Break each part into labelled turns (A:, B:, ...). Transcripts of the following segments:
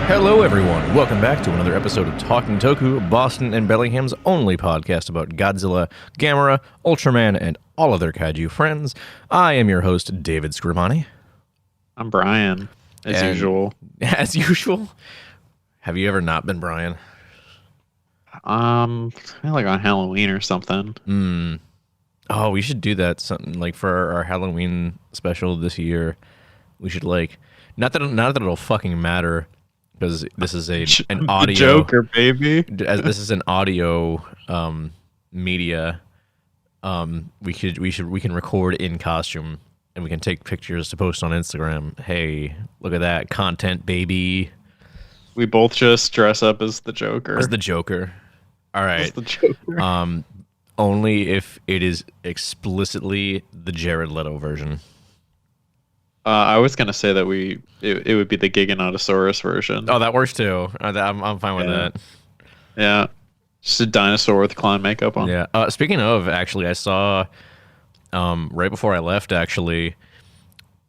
A: Hello, everyone. Welcome back to another episode of Talking Toku, Boston and Bellingham's only podcast about Godzilla, Gamera, Ultraman, and all other kaiju friends. I am your host, David Scrivani.
B: I'm Brian, as usual.
A: As usual? Have you ever not been Brian?
B: Kind of like on Halloween or something.
A: Oh, we should do that. Something like for our Halloween special this year. We should not that it'll fucking matter. Because this is an audio
B: Joker, baby.
A: As this is an audio media, we can record in costume and we can take pictures to post on Instagram. Hey, look at that content, baby!
B: We both just dress up as the Joker.
A: As the Joker. All right.
B: As the Joker.
A: Only if it is explicitly the Jared Leto version.
B: I was gonna say that it would be the Giganotosaurus version.
A: Oh, that works too. I'm fine with that.
B: Yeah, just a dinosaur with clown makeup on.
A: Yeah. Speaking of, actually, I saw right before I left, actually,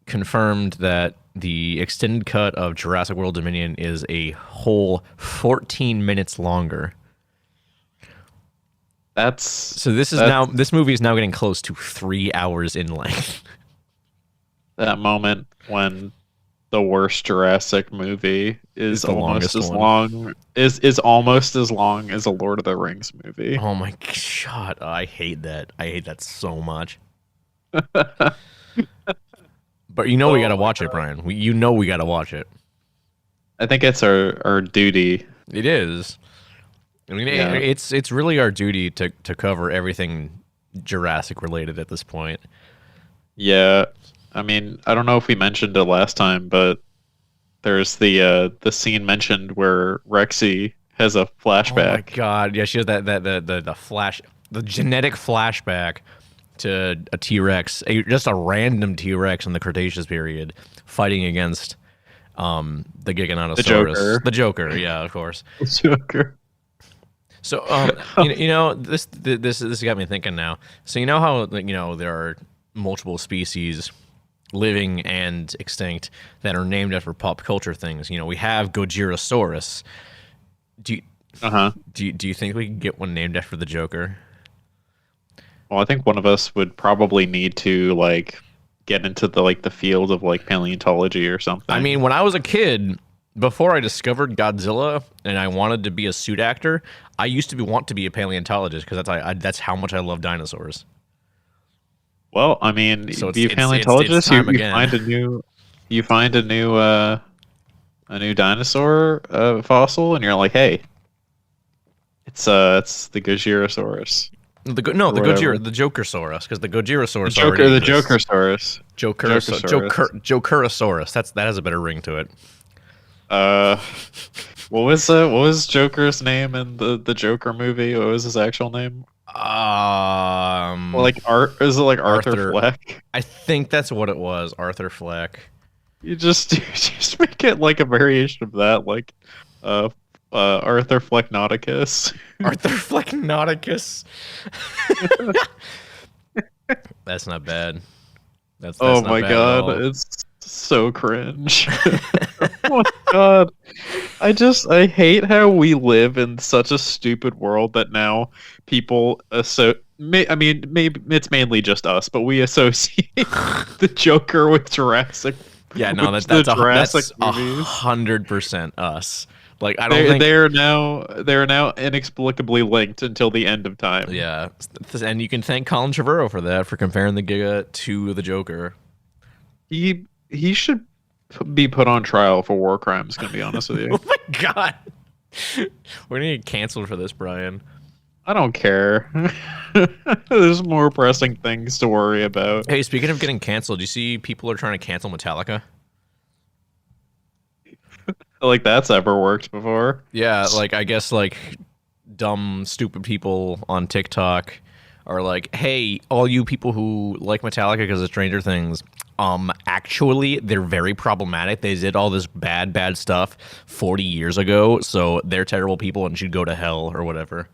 A: confirmed that the extended cut of Jurassic World Dominion is a whole 14 minutes longer. This movie is now getting close to 3 hours in length.
B: That moment when the worst Jurassic movie is almost as long as a Lord of the Rings movie.
A: Oh my god, I hate that. I hate that so much. But we gotta watch it, Brian. We gotta watch it.
B: I think it's our duty.
A: It is. I mean, it's really our duty to cover everything Jurassic related at this point.
B: Yeah. I mean, I don't know if we mentioned it last time, but there's the scene mentioned where Rexy has a flashback.
A: Oh my god, yeah, she has the genetic flashback to a T-Rex, just a random T-Rex in the Cretaceous period, fighting against the Giganotosaurus. The Joker, yeah, of course.
B: The Joker.
A: So, this got me thinking now. So you know how there are multiple species, living and extinct, that are named after pop culture things. We have Gojirasaurus. Do you think we can get one named after the Joker?
B: Well, I think one of us would probably need to get into the field of paleontology or something.
A: I mean, when I was a kid, before I discovered Godzilla and I wanted to be a suit actor, I used to want to be a paleontologist because that's how much I love dinosaurs.
B: Well, I mean,
A: so
B: be a paleontologist. You find a new dinosaur fossil, and you're like, hey, it's the Gojirasaurus.
A: The Jokersaurus, because the Gojirasaurus the
B: Jokersaurus.
A: Jokerasaurus. That has a better ring to it.
B: What was Joker's name in the Joker movie? What was his actual name? Is it like Arthur Fleck?
A: I think that's what it was, Arthur Fleck.
B: You just make it like a variation of that, Arthur Flecknauticus.
A: Arthur Flecknauticus. That's not bad. That's
B: oh
A: not
B: my
A: bad
B: god, it's so cringe. Oh my god. I hate how we live in such a stupid world that now people maybe it's mainly just us, but we associate the Joker with Jurassic.
A: Yeah, no, that's 100% us. Like, I don't think
B: they're now inexplicably linked until the end of time.
A: Yeah, and you can thank Colin Trevorrow for that, for comparing the Giga to the Joker.
B: He should be put on trial for war crimes, gonna be honest with you.
A: Oh my god. We're gonna get canceled for this, Brian.
B: I don't care. There's more pressing things to worry about.
A: Hey, speaking of getting canceled, do you see people are trying to cancel Metallica?
B: That's ever worked before.
A: Yeah, I guess dumb, stupid people on TikTok are like, hey, all you people who like Metallica because of Stranger Things, actually, they're very problematic. They did all this bad stuff 40 years ago, so they're terrible people and should go to hell or whatever.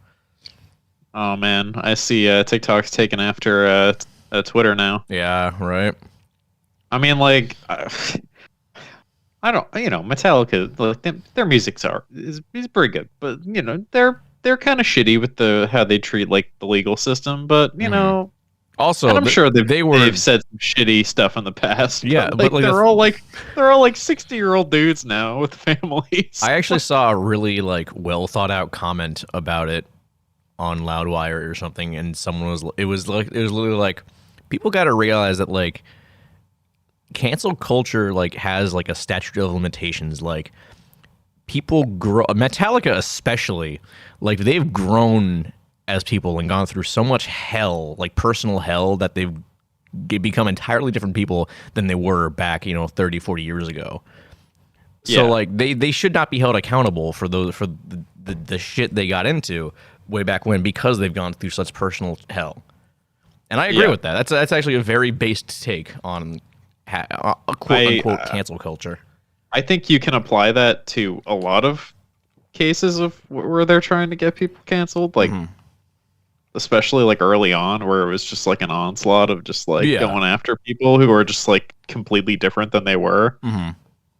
B: Oh, man. I see TikTok's taken after Twitter now.
A: Yeah, right.
B: I mean, I don't, Metallica, like their music's is pretty good, but they're kind of shitty with the how they treat like the legal system, but
A: Mhm. Also,
B: and I'm sure
A: they were
B: they've said some shitty stuff in the past,
A: yeah,
B: but
A: but
B: like
A: like
B: they're all like 60-year-old dudes now with families.
A: I actually saw a really like well thought out comment about it on Loudwire or something, and someone was it was literally like people got to realize that like cancel culture like has like a statute of limitations. Like people grow, Metallica especially, like they've grown as people and gone through so much hell, like personal hell, that they've become entirely different people than they were back 30, 40 years ago. So
B: Yeah.
A: like they should not be held accountable for the shit they got into way back when, because they've gone through such personal hell. And I agree
B: Yeah.
A: with that. That's actually a very based take on a quote unquote cancel culture.
B: I think you can apply that to a lot of cases of where they're trying to get people canceled, like especially like early on, where it was just like an onslaught of just like
A: Yeah.
B: going after people who are just like completely different than they were.
A: Mm-hmm.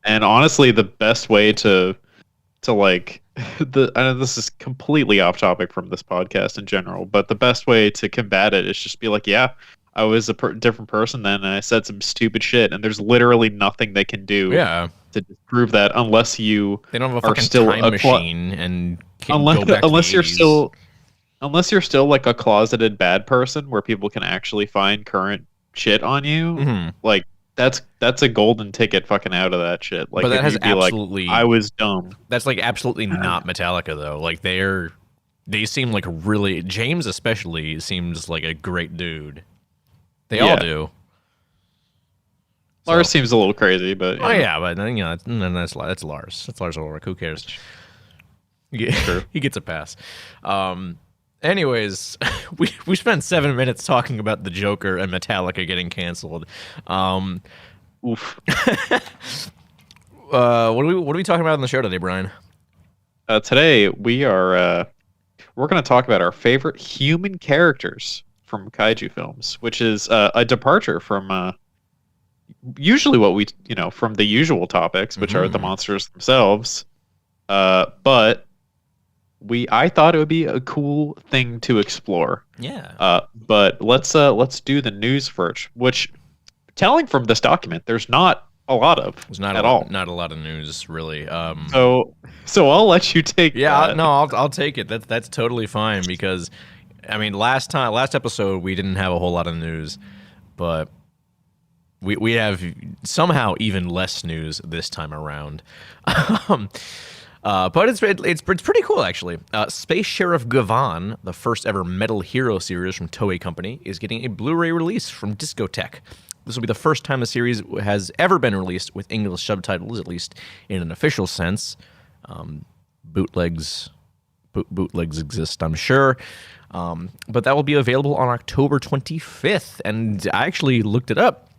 B: And honestly, the best way to like I know this is completely off topic from this podcast in general, but the best way to combat it is just be like, yeah, I was a different person then, and I said some stupid shit, and there's literally nothing they can do
A: Yeah.
B: to disprove that unless you
A: They don't have a
B: are
A: fucking
B: still
A: time machine and can
B: unless
A: go back
B: unless
A: to the
B: you're
A: 80s.
B: still like a closeted bad person where people can actually find current shit on you.
A: Mhm.
B: Like that's a golden ticket fucking out of that shit. Like
A: But that
B: if
A: has
B: you be
A: absolutely
B: like, I was dumb.
A: That's like absolutely not Metallica though. Like they seem like really, James especially seems like a great dude. They all
B: Yeah.
A: do.
B: Lars
A: So-
B: seems a little crazy, but
A: Oh yeah, but then that's Lars. That's Lars Ulrich. Who cares? He gets a pass. Anyways, we spent 7 minutes talking about the Joker and Metallica getting canceled.
B: Oof.
A: What are we talking about on the show today, Brian?
B: Today we're going to talk about our favorite human characters from kaiju films, which is a departure from usually what we from the usual topics, which are the monsters themselves. But I thought it would be a cool thing to explore.
A: Yeah.
B: But let's do the news first, which telling from this document, there's not a lot of
A: There's not
B: at
A: a lot,
B: all.
A: not a lot of news really.
B: So I'll let you take.
A: Yeah,
B: that.
A: no, I'll take it. That's totally fine, because I mean, last episode we didn't have a whole lot of news, but we have somehow even less news this time around. But it's pretty cool actually. Space Sheriff Gavan, the first ever Metal Hero series from Toei Company, is getting a Blu-ray release from Discotek. This will be the first time the series has ever been released with English subtitles, at least in an official sense. Bootlegs exist, I'm sure. But that will be available on October 25th. And I actually looked it up.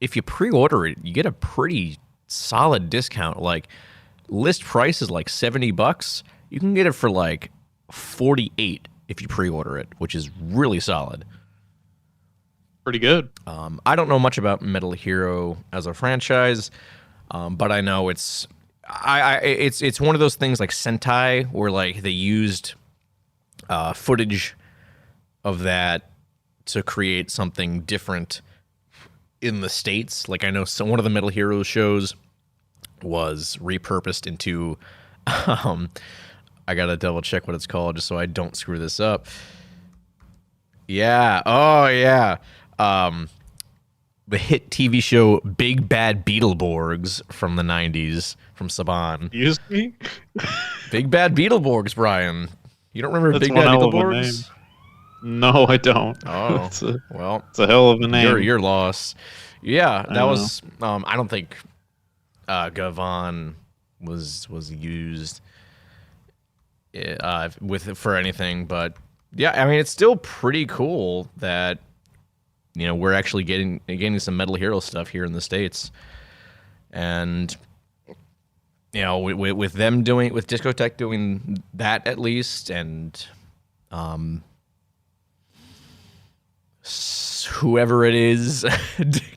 A: If you pre-order it, you get a pretty solid discount. Like, list price is like $70. You can get it for like $48 if you pre-order it, which is really solid.
B: Pretty good.
A: I don't know much about Metal Hero as a franchise, but I know it's one of those things like Sentai, where like they used footage of that to create something different in the States. Like I know one of the Metal Hero shows was repurposed into I gotta double check what it's called just so I don't screw this up. Yeah. Oh yeah. The hit TV show Big Bad Beetleborgs from the 90s from Saban.
B: Excuse me?
A: Big Bad Beetleborgs, Brian. You don't remember
B: That's
A: Big
B: one
A: Bad
B: hell of a
A: Beetleborgs?
B: No, I don't.
A: Oh,
B: it's
A: well,
B: a hell of a name.
A: Your loss. Yeah, that
B: I
A: was. I don't think Gavan was used for anything, but yeah, I mean, it's still pretty cool that we're actually getting some Metal Hero stuff here in the States, and with them with Discotek doing that at least, and whoever it is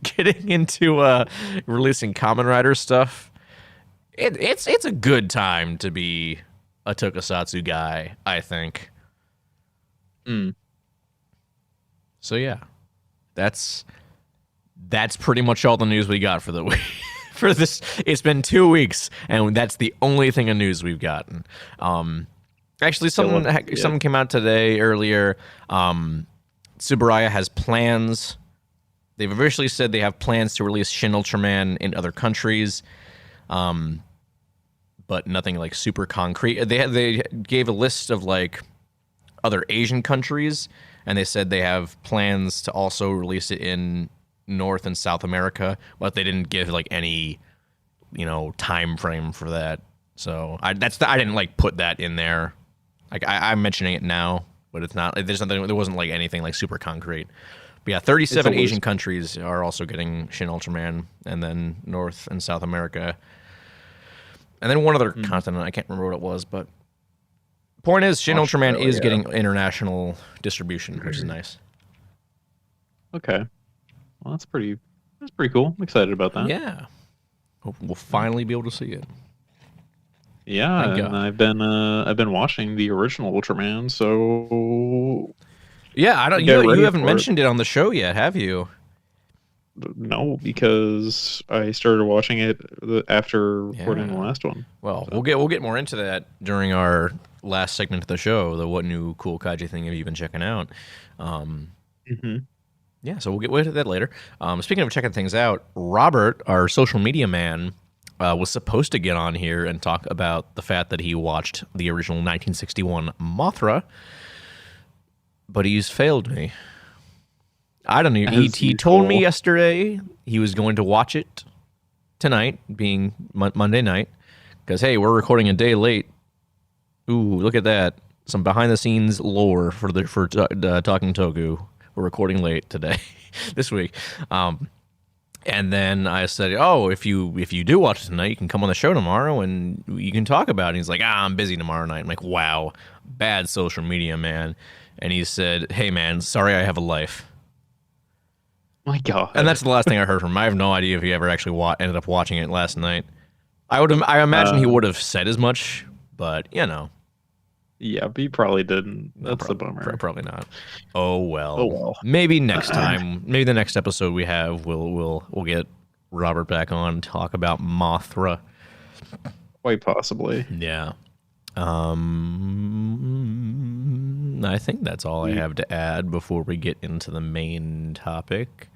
A: getting into releasing Kamen Rider stuff it's a good time to be a tokusatsu guy, I think.
B: Mm.
A: So yeah, that's pretty much all the news we got for the week. For this, it's been 2 weeks, and that's the only thing of news we've gotten. Actually, something came out today earlier. Tsuburaya has plans. They've officially said they have plans to release Shin Ultraman in other countries, but nothing like super concrete. They gave a list of like other Asian countries, and they said they have plans to also release it in North and South America, but they didn't give like any, time frame for that. So I didn't like put that in there. Like I'm mentioning it now, but it's not. There wasn't like anything like super concrete. But yeah, 37 Asian countries are also getting Shin Ultraman, and then North and South America, and then one other continent. I can't remember what it was, but point is, Shin Ultraman is getting international distribution, which is nice.
B: Okay, well that's pretty cool. I'm excited about that.
A: Yeah, we'll finally be able to see it.
B: Yeah, and I've been watching the original Ultraman, so
A: yeah, you haven't mentioned it on the show yet, have you?
B: No, because I started watching it after recording the last one.
A: Well, so we'll get more into that during our last segment of the show. The what new cool kaiju thing have you been checking out? Yeah, so we'll get into that later. Speaking of checking things out, Robert, our social media man, was supposed to get on here and talk about the fact that he watched the original 1961 Mothra, but he's failed me. I don't know. He told me yesterday he was going to watch it tonight, being Monday night, because, hey, we're recording a day late. Ooh, look at that. Some behind-the-scenes lore for Talking Toku. We're recording late today, this week. And then I said, oh, if you do watch it tonight, you can come on the show tomorrow and you can talk about it. And he's like, I'm busy tomorrow night. I'm like, wow, bad social media, man. And he said, hey, man, sorry I have a life.
B: My God.
A: And that's the last thing I heard from him. I have no idea if he ever actually ended up watching it last night. I imagine he would have said as much, but,
B: Yeah, but he probably didn't. That's the bummer.
A: Probably not. Oh well. Maybe next time. Maybe the next episode we have, we'll get Robert back on and talk about Mothra.
B: Quite possibly.
A: Yeah. I think that's all I have to add before we get into the main topic.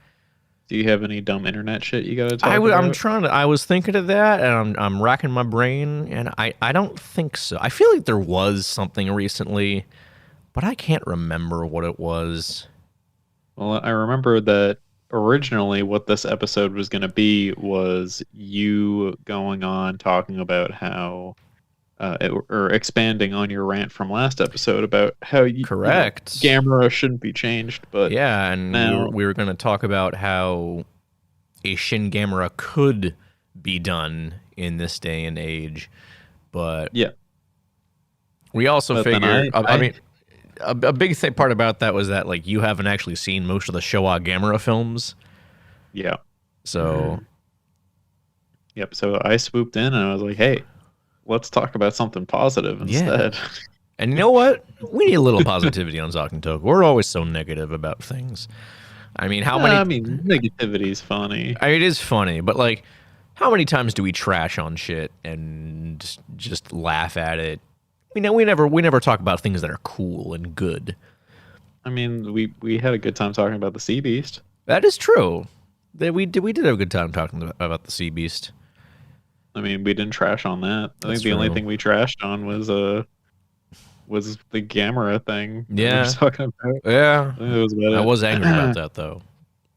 B: Do you have any dumb internet shit you gotta talk about?
A: I was thinking of that, and I'm racking my brain, and I don't think so. I feel like there was something recently, but I can't remember what it was.
B: Well, I remember that originally what this episode was going to be was you going on talking about how, or expanding on your rant from last episode about how
A: correct
B: Gamera shouldn't be changed, but
A: yeah, and now we were going to talk about how a Shin Gamera could be done in this day and age, but
B: yeah,
A: we also figured. I mean, a big part about that was that like you haven't actually seen most of the Showa Gamera films.
B: Yeah.
A: So.
B: Yep. So I swooped in and I was like, hey, let's talk about something positive instead.
A: Yeah. And you know what? We need a little positivity on Talking Toku. We're always so negative about things. I mean,
B: negativity is funny.
A: It is funny, but like, how many times do we trash on shit and just laugh at it? We never talk about things that are cool and good.
B: I mean, we had a good time talking about the Sea Beast.
A: That is true. We did have a good time talking about the Sea Beast.
B: I mean, we didn't trash on that. I think the only thing we trashed on was the Gamera thing.
A: Yeah.
B: We were talking about.
A: Yeah. I was angry about that though,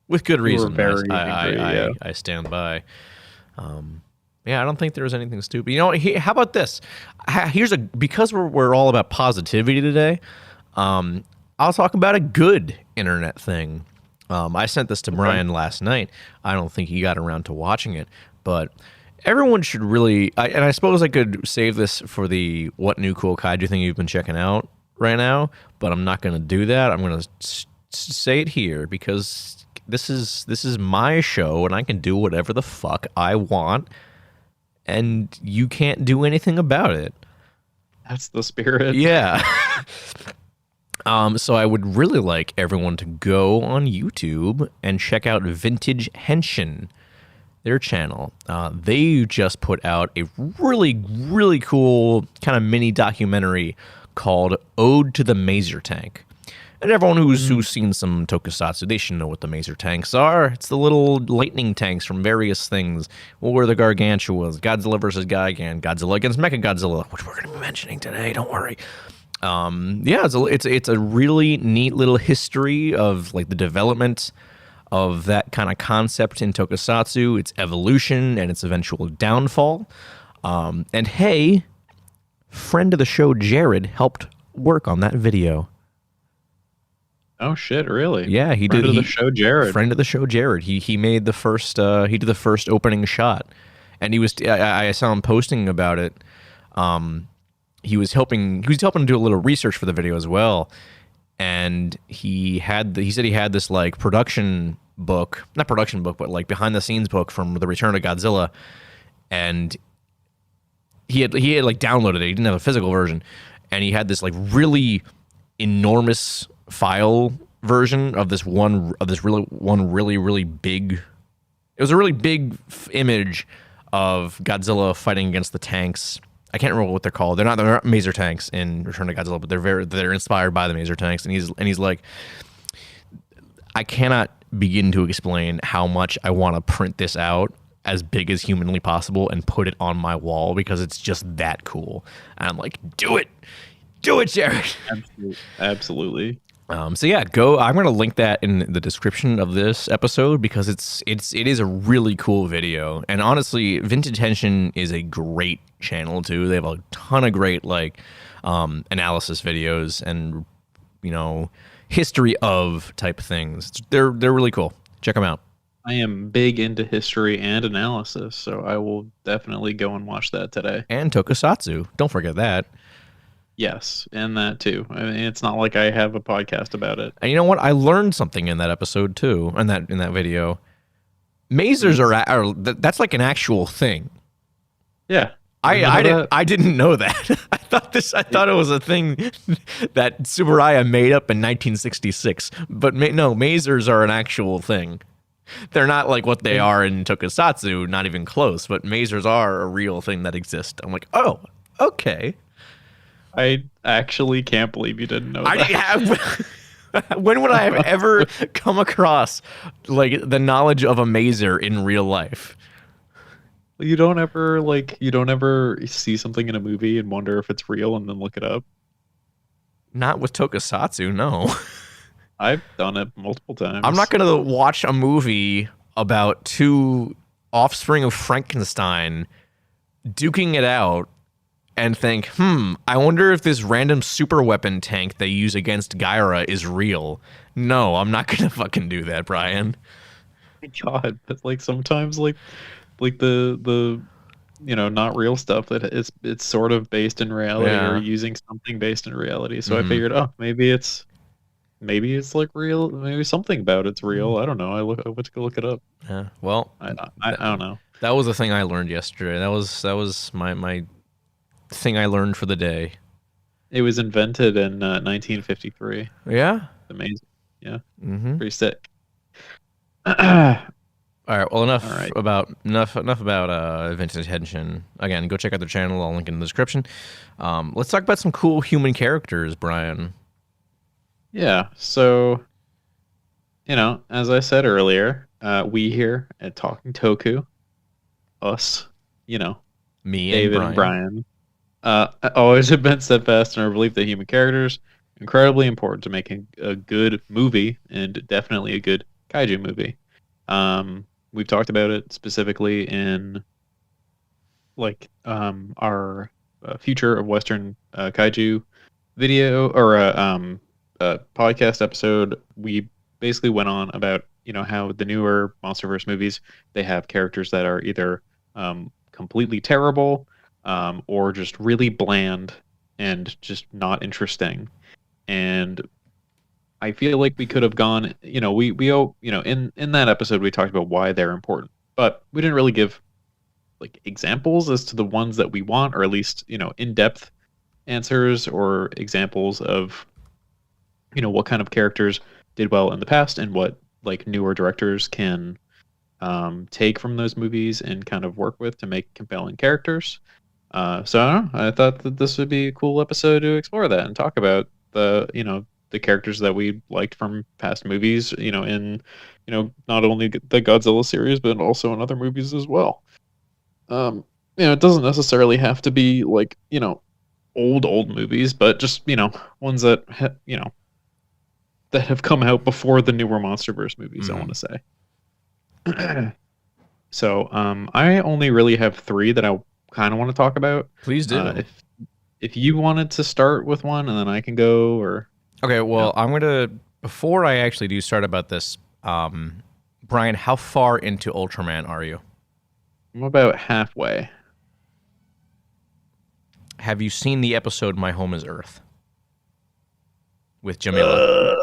A: with good reason.
B: Very angry,
A: I stand by. Yeah, I don't think there was anything stupid. How about this? Because we're all about positivity today. I'll talk about a good internet thing. I sent this to Brian last night. I don't think he got around to watching it, but everyone should really. And I suppose I could save this for the what new cool kaiju thing you've been checking out right now, but I'm not going to do that. I'm going to say it here because this is my show, and I can do whatever the fuck I want. and you can't do anything about it.
B: That's the spirit.
A: Yeah. So I would really like everyone to go on YouTube and check out Vintage Henshin, their channel. They just put out a really, really cool kind of mini documentary called Ode to the Maser Tank. And everyone who's seen some tokusatsu, they should know what the Maser tanks are. It's the little lightning tanks from various things. What were the Gargantuas? Godzilla versus Gigan. Godzilla against Mechagodzilla, which we're going to be mentioning today. Don't worry. Yeah, it's a really neat little history of like the development of that kind of concept in tokusatsu, its evolution and its eventual downfall. And hey, friend of the show Jared helped work on that video.
B: Oh shit! Really?
A: Yeah, he did.
B: Friend of the show, Jared.
A: Friend of the show, Jared. He made the first. He did the first opening shot, and he was. I saw him posting about it. He was helping. He was helping to do a little research for the video as well, and he said he had this like production book, not production book, but like behind the scenes book from The Return of Godzilla, and he had like downloaded it. He didn't have a physical version, and he had this like really enormous file version of this really big. It was a really big image of Godzilla fighting against the tanks. I can't remember what they're called. They're not Maser tanks in Return of Godzilla, but they're inspired by the Maser tanks. And he's like, I cannot begin to explain how much I want to print this out as big as humanly possible and put it on my wall because it's just that cool. And I'm like, do it, Jared.
B: Absolutely.
A: So yeah, go. I'm gonna link that in the description of this episode because it is a really cool video. And honestly, Vintage Henshin is a great channel too. They have a ton of great like analysis videos and history of type things. They're really cool. Check them out.
B: I am big into history and analysis, so I will definitely go and watch that today.
A: And tokusatsu. Don't forget that.
B: Yes, and that too. I mean, it's not like I have a podcast about it.
A: And you know what? I learned something in that episode too, in that video. Masers are that's like an actual thing.
B: Yeah,
A: I didn't know that. I thought it was a thing that Tsuburaya made up in 1966. But no, masers are an actual thing. They're not like what they are in tokusatsu, not even close. But masers are a real thing that exists. I'm like, oh, okay.
B: I actually can't believe you didn't know that.
A: When would I have ever come across like the knowledge of a maser in real life?
B: You don't ever see something in a movie and wonder if it's real and then look it up?
A: Not with tokusatsu, no.
B: I've done it multiple times.
A: I'm not going to watch a movie about two offspring of Frankenstein duking it out and think, I wonder if this random super weapon tank they use against Gyra is real. No, I'm not going to fucking do that, Brian.
B: My God, but like sometimes like the not real stuff that it's sort of based in reality or using something based in reality. So I figured, maybe it's like real. Maybe something about it's real. I don't know. I went to go look it up.
A: Yeah. Well,
B: I don't know.
A: That was the thing I learned yesterday. That was my thing I learned for the day.
B: It was invented in 1953.
A: Yeah.
B: Amazing. Yeah. Pretty sick.
A: All right. Well, enough about Vintage Henshin. Again, go check out their channel. I'll link in the description. Let's talk about some cool human characters, Brian.
B: Yeah. So, as I said earlier, we here at Talking Toku, us,
A: me,
B: David and Brian, always have been steadfast in our belief that human characters incredibly important to making a good movie and definitely a good kaiju movie. We've talked about it specifically in our future of Western kaiju video or podcast episode. We basically went on about how the newer MonsterVerse movies, they have characters that are either completely terrible or just really bland and just not interesting. And I feel like we could have gone, in that episode we talked about why they're important, but we didn't really give like examples as to the ones that we want, or at least in-depth answers or examples of what kind of characters did well in the past and what like newer directors can take from those movies and kind of work with to make compelling characters. So I don't know. I thought that this would be a cool episode to explore that and talk about the characters that we liked from past movies. In not only the Godzilla series but also in other movies as well. It doesn't necessarily have to be like old movies, but just ones that that have come out before the newer MonsterVerse movies. I want to say. So I only really have three that I kind of want to talk about.
A: Please do.
B: If you wanted to start with one, and then I can go, or
A: okay. Well, I'm gonna before I actually do start about this. Brian, how far into Ultraman are you?
B: I'm about halfway.
A: Have you seen the episode "My Home Is Earth" with Jamila?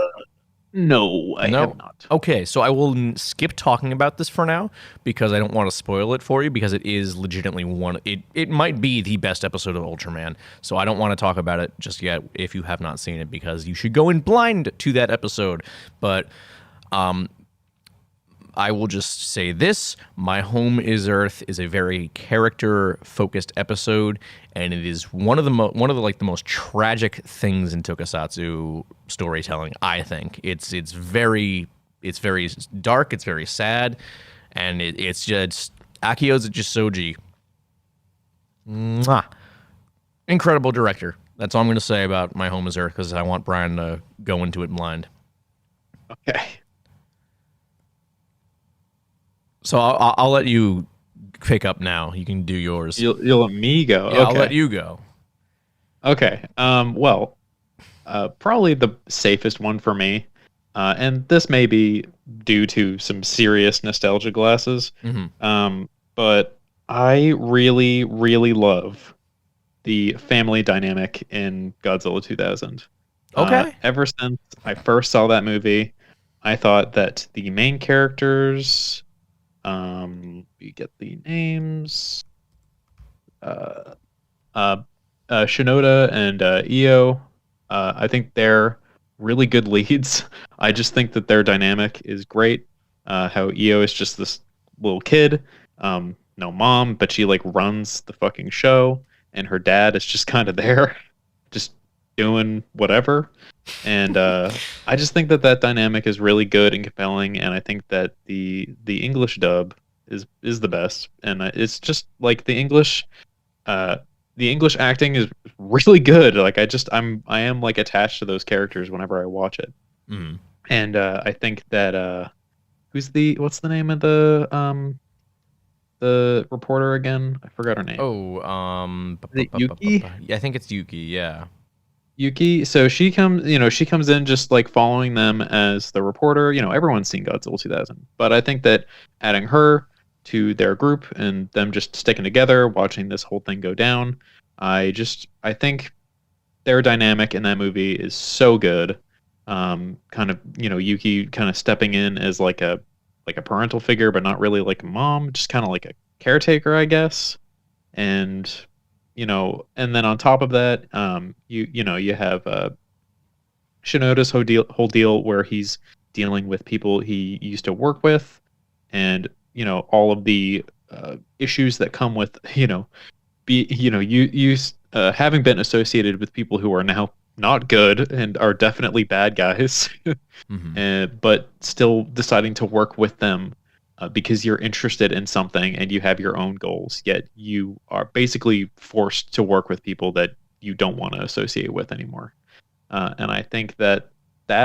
B: No, I have not.
A: Okay, so I will skip talking about this for now because I don't want to spoil it for you because it is legitimately it might be the best episode of Ultraman. So I don't want to talk about it just yet if you have not seen it because you should go in blind to that episode. But I will just say this: My Home Is Earth is a very character-focused episode, and it is one of the most tragic things in tokusatsu storytelling. I think it's very dark, it's very sad, and it's just Akio Tsuchisoji. Mwah. Incredible director. That's all I'm going to say about My Home Is Earth because I want Brian to go into it blind.
B: Okay.
A: So I'll let you pick up now. You can do yours.
B: You'll let me go.
A: Yeah,
B: okay.
A: I'll let you go.
B: Okay. Well, probably the safest one for me, and this may be due to some serious nostalgia glasses.
A: Mm-hmm.
B: But I really, really love the family dynamic in Godzilla 2000.
A: Okay.
B: Ever since I first saw that movie, I thought that the main characters. You get the names. Shinoda and Io. I think they're really good leads. I just think that their dynamic is great. How Io is just this little kid, no mom, but she like runs the fucking show, and her dad is just kind of there, just doing whatever. And I just think that dynamic is really good and compelling, and I think that the English dub is the best, and it's just like the English acting is really good. Like I am like attached to those characters whenever I watch it.
A: Mm.
B: And I think that what's the name of the reporter again? I forgot her name.
A: Is
B: it Yuki?
A: I think it's Yuki. Yeah.
B: Yuki, so she comes in just like following them as the reporter. Everyone's seen Godzilla 2000, but I think that adding her to their group and them just sticking together, watching this whole thing go down, I think their dynamic in that movie is so good. Kind of, Yuki kind of stepping in as like a parental figure, but not really like a mom, just kind of like a caretaker, I guess. And and then on top of that, you have Shinoda's whole deal where he's dealing with people he used to work with, and all of the issues that come with having been associated with people who are now not good and are definitely bad guys,
A: Mm-hmm.
B: but still deciding to work with them. Because you're interested in something and you have your own goals, yet you are basically forced to work with people that you don't want to associate with anymore. And I think that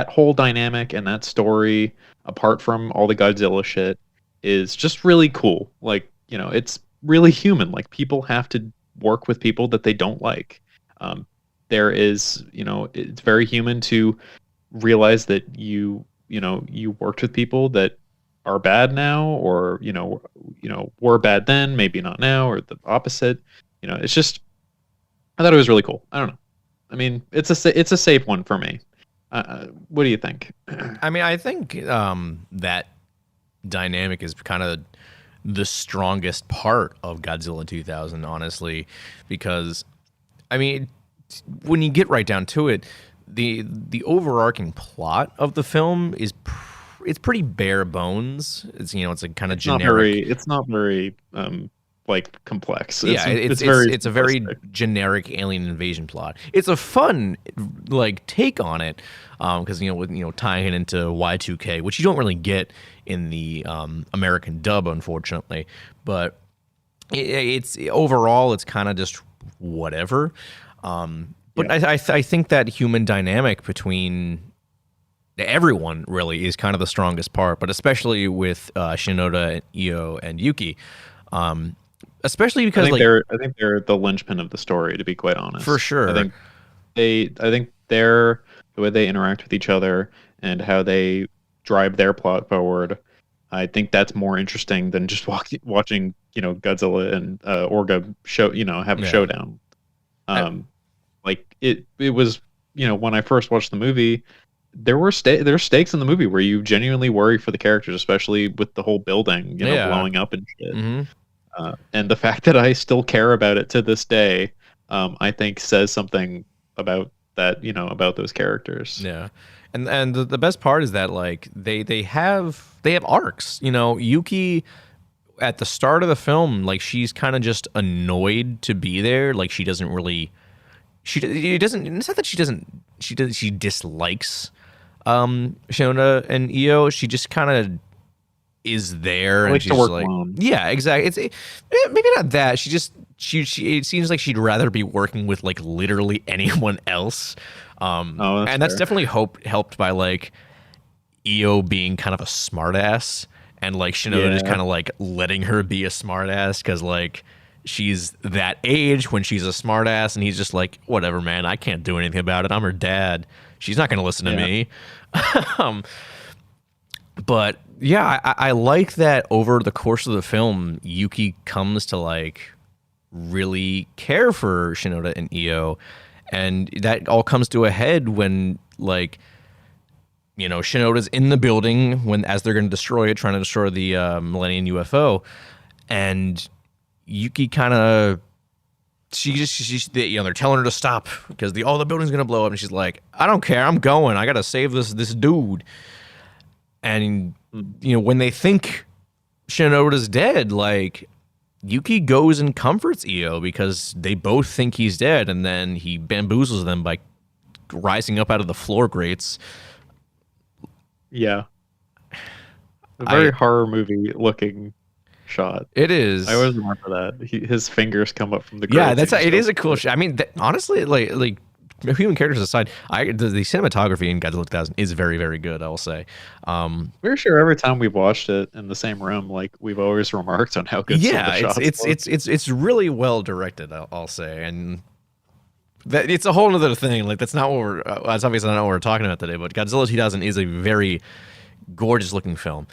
B: whole dynamic and that story, apart from all the Godzilla shit, is just really cool. Like, it's really human. Like, people have to work with people that they don't like. There is, it's very human to realize that you worked with people that are bad now, or were bad then, maybe not now, or the opposite. It's just, I thought it was really cool. I don't know. I mean, it's a safe one for me. What do you think?
A: I mean, I think that dynamic is kind of the strongest part of Godzilla 2000, honestly, because I mean, when you get right down to it, the overarching plot of the film is it's pretty bare bones. It's it's a kind of generic.
B: It's not very like complex.
A: Yeah,
B: It's very
A: it's a very
B: simplistic.
A: generic alien invasion plot. It's a fun like take on it because with tying it into Y2K, which you don't really get in the American dub, unfortunately. But it's overall it's kind of just whatever. But
B: Yeah.
A: I think that human dynamic between everyone really is kind of the strongest part, but especially with Shinoda and Io and Yuki. Especially because
B: I think they're the linchpin of the story, to be quite
A: for
B: honest.
A: sure.
B: I think they're the way they interact with each other and how they drive their plot forward. I think that's more interesting than just watching, Godzilla and Orga have a
A: Yeah.
B: showdown.
A: I,
B: Like it was, when I first watched the movie, there's stakes in the movie where you genuinely worry for the characters, especially with the whole building,
A: yeah.
B: blowing up and shit.
A: Hmm.
B: And the fact that I still care about it to this day, I think says something about that, about those characters.
A: Yeah. And the best part is that like they have arcs. Yuki at the start of the film, like she's kind of just annoyed to be there. Like she doesn't really it doesn't it's not that she dislikes Shona and Io. She just kind of is there,
B: I
A: and
B: like to
A: she's
B: work
A: like,
B: alone.
A: yeah, exactly. Maybe not that. She it seems like she'd rather be working with like literally anyone else.
B: Oh,
A: And that's
B: fair.
A: definitely helped by like Io being kind of a smartass, and like Shinoda just
B: Yeah.
A: kind of like letting her be a smartass because like she's that age when she's a smartass, and he's just like, whatever, man, I can't do anything about it. I'm her dad. She's not gonna listen to
B: Yeah.
A: me. um, but yeah, I like that over the course of the film, Yuki comes to like really care for Shinoda and Io, and that all comes to a head when like Shinoda's in the building when as they're going to destroy it, trying to destroy the Millennium UFO, and Yuki kind of they're telling her to stop because the building's going to blow up, and she's like, I don't care, I'm going, I got to save this dude. And when they think Shinoda's dead, like Yuki goes and comforts Io because they both think he's dead, and then he bamboozles them by rising up out of the floor grates.
B: Yeah. A very horror movie looking shot.
A: It is.
B: I always remember that. His fingers come up from the
A: Yeah,
B: grates.
A: it is a cool shot. I mean, honestly, like human characters aside, the cinematography in Godzilla 2000 is very, very good, I will say.
B: We're sure every time we've watched it in the same room, like we've always remarked on how good some of the shots
A: it's really well directed, I'll say, and that it's a whole other thing. Like that's not what that's obviously not what we're talking about today. But Godzilla 2000 is a very gorgeous looking film.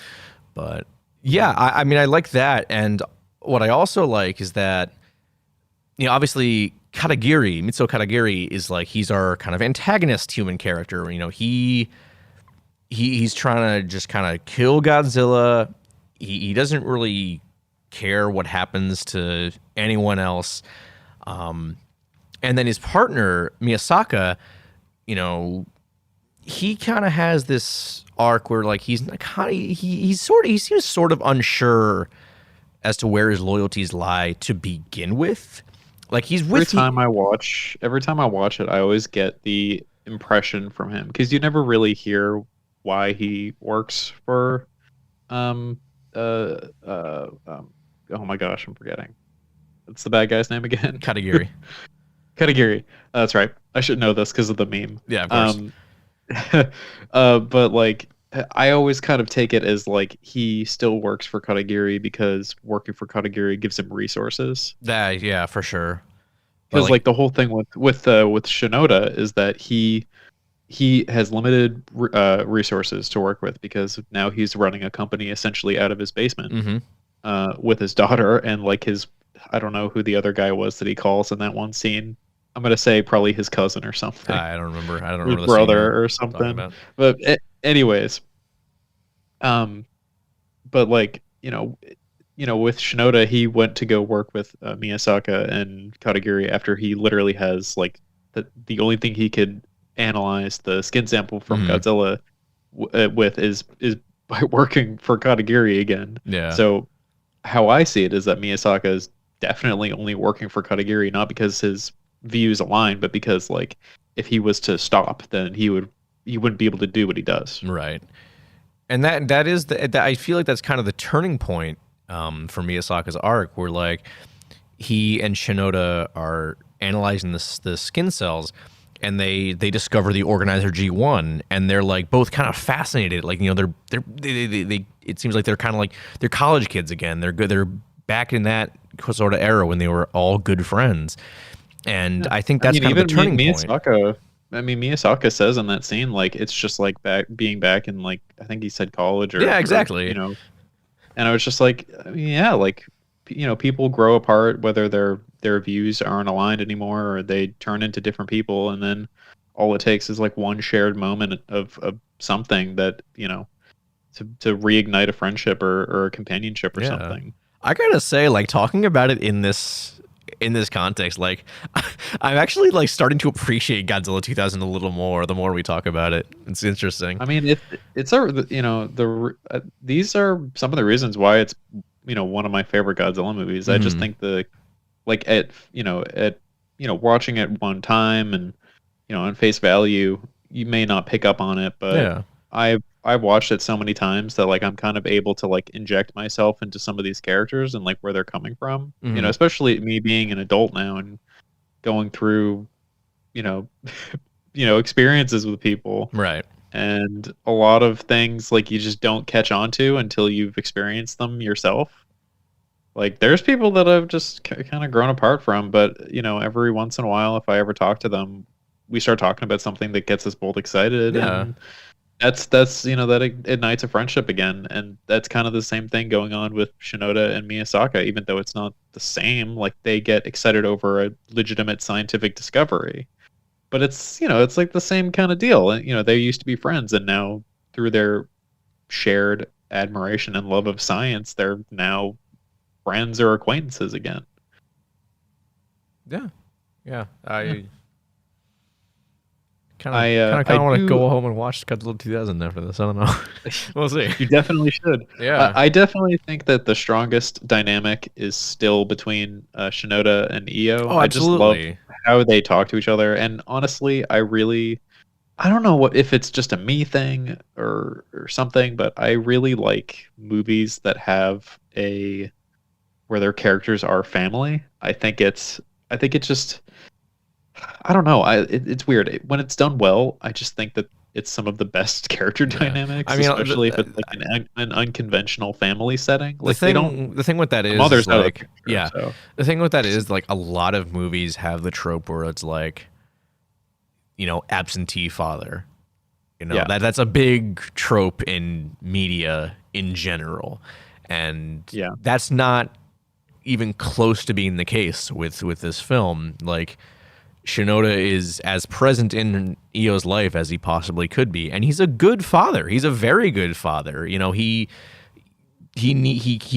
A: But yeah, I mean, I like that, and what I also like is that obviously Mitsuo Katagiri is like he's our kind of antagonist human character. He's trying to just kind of kill Godzilla. He doesn't really care what happens to anyone else. And then his partner Miyasaka, he kind of has this arc where like he seems sort of unsure as to where his loyalties lie to begin with. Like he's with
B: every time I watch it, I always get the impression from him because you never really hear why he works for oh my gosh, I'm forgetting. What's the bad guy's name again?
A: Katagiri.
B: Katagiri. That's right. I should know this because of the meme.
A: Yeah, of course.
B: But like I always kind of take it as like he still works for Katagiri because working for Katagiri gives him resources.
A: Yeah, for sure.
B: Because like the whole thing with Shinoda is that he has limited resources to work with because now he's running a company essentially out of his basement with his daughter and like his, I don't know who the other guy was that he calls in that one scene. I'm gonna say probably his cousin or something.
A: I don't remember.
B: His brother or something. But anyways, but like with Shinoda, he went to go work with Miyazaki and Katagiri after he literally has like the only thing he could analyze the skin sample from
A: Mhm.
B: Godzilla with is by working for Katagiri again.
A: Yeah.
B: So how I see it is that Miyazaki is definitely only working for Katagiri, not because his views align, but because like if he was to stop, then he wouldn't be able to do what he does.
A: Right. And that is that I feel like that's kind of the turning point for Miyazaki's arc, where like he and Shinoda are analyzing the skin cells, and they discover the organizer G1, and they're like both kind of fascinated. Like, they it seems like they're kind of like they're college kids again. They're good. They're back in that sort of era when they were all good friends, and
B: Yeah.
A: I think that's kind of the turning point.
B: Miyazaki says in that scene, like it's just like being back in like I think he said college
A: Yeah, exactly.
B: and I was just like, yeah, like people grow apart whether their views aren't aligned anymore or they turn into different people, and then all it takes is like one shared moment of something that to reignite a friendship or a companionship or
A: Yeah.
B: something.
A: I gotta say, like, talking about it in this context, like, I'm actually like starting to appreciate Godzilla 2000 a little more the more we talk about it. It's interesting.
B: I mean, it's these are some of the reasons why it's one of my favorite Godzilla movies. I just
A: Mhm.
B: think watching it one time and on face value, you may not pick up on it, but
A: Yeah.
B: I've watched it so many times that like I'm kind of able to like inject myself into some of these characters and like where they're coming from.
A: Mhm.
B: Especially me being an adult now and going through you know experiences with people,
A: Right.
B: and a lot of things like you just don't catch on to until you've experienced them yourself. Like there's people that I've just kind of grown apart from, but every once in a while if I ever talk to them, we start talking about something that gets us both excited,
A: Yeah.
B: and that ignites a friendship again. And that's kind of the same thing going on with Shinoda and Miyazaki, even though it's not the same. Like they get excited over a legitimate scientific discovery, but it's like the same kind of deal. And they used to be friends, and now through their shared admiration and love of science, they're now friends or acquaintances again.
A: Yeah. Yeah.
B: Yeah.
A: I kind
B: I
A: of want to
B: do.
A: go home and watch Godzilla 2000 after this. I don't know. We'll see.
B: You definitely should.
A: Yeah.
B: I definitely think that the strongest dynamic is still between Shinoda and Io.
A: Oh,
B: I just love
A: absolutely.
B: how they talk to each other, and honestly, I don't know if it's just a me thing or something, but I really like movies that have a where their characters are family. I think it's just I don't know. It's weird. When it's done well, I just think that it's some of the best character
A: Yeah. I
B: dynamics,
A: mean,
B: especially if it's like an unconventional family setting.
A: the
B: Like they don't
A: thing with that
B: the
A: is
B: mother's out of the
A: like,
B: picture,
A: yeah,
B: so
A: the thing with that is like a lot of movies have the trope where it's like, absentee father.
B: yeah,
A: That's a big trope in media in general, and
B: yeah,
A: that's not even close to being the case with this film. Like, Shinoda is as present in Io's life as he possibly could be, and he's a good father. He's a very good father. He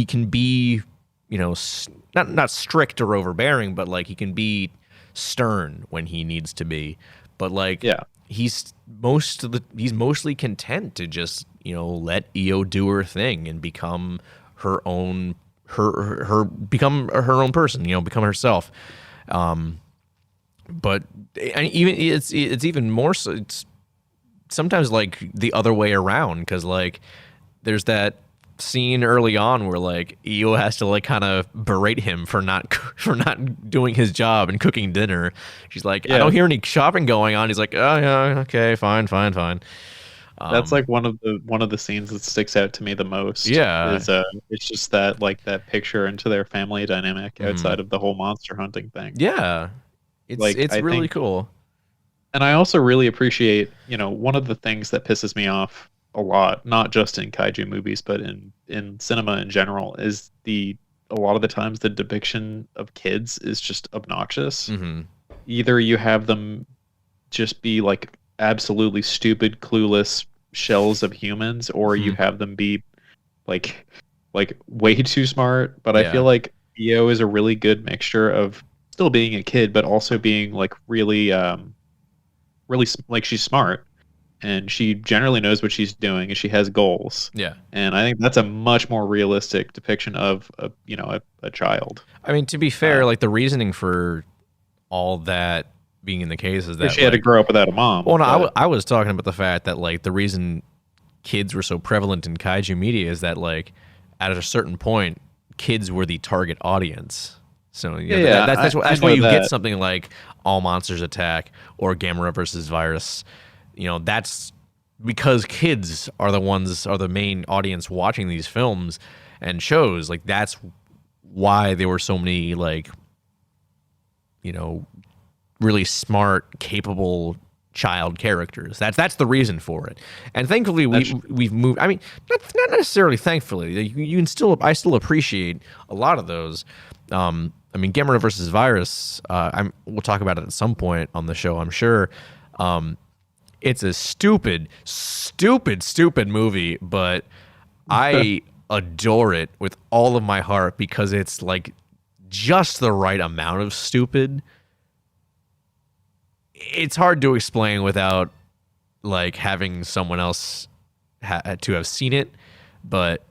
A: can be, not strict or overbearing, but like he can be stern when he needs to be. But like
B: yeah.
A: he's mostly content to just let Io do her thing and become her own become her own person. Become herself. But and even it's even more so. It's sometimes like the other way around, because like there's that scene early on where like Io has to like kind of berate him for not doing his job and cooking dinner. She's like, I
B: Yeah.
A: don't hear any shopping going on. He's like, oh yeah, okay, fine.
B: That's like one of the scenes that sticks out to me the most.
A: Yeah.
B: Is it's just that like that picture into their family dynamic
A: Mhm.
B: outside of the whole monster hunting thing.
A: Yeah, it's
B: Like
A: it's
B: I
A: really
B: think
A: cool.
B: And I also really appreciate, one of the things that pisses me off a lot, not just in kaiju movies, but in cinema in general, is a lot of the times the depiction of kids is just obnoxious.
A: Hmm.
B: Either you have them just be like absolutely stupid, clueless shells of humans, or you have them be like like way too smart, but I feel
A: Yeah.
B: like Io is a really good mixture of still being a kid, but also being like really, like she's smart and she generally knows what she's doing and she has goals.
A: Yeah.
B: And I think that's a much more realistic depiction of a child.
A: I mean, to be fair, like the reasoning for all that being in the case is that
B: She had to
A: like,
B: grow up without a mom.
A: well, no,
B: but
A: I was talking about the fact that like the reason kids were so prevalent in kaiju media is that like at a certain point, kids were the target audience. So you know,
B: yeah, I
A: that's why
B: know
A: you get
B: that.
A: something like All Monsters Attack or Gamera versus Virus. You know, that's because kids are the main audience watching these films and shows. Like that's why there were so many like, you know, really smart, capable child characters. That's the reason for it. And thankfully we've moved. I mean, not necessarily thankfully. You can still I still appreciate a lot of those. I mean, Gamera versus Virus. We'll talk about it at some point on the show, I'm sure. It's a stupid movie, but I adore it with all of my heart because it's like just the right amount of stupid. It's hard to explain without like having someone else to have seen it, but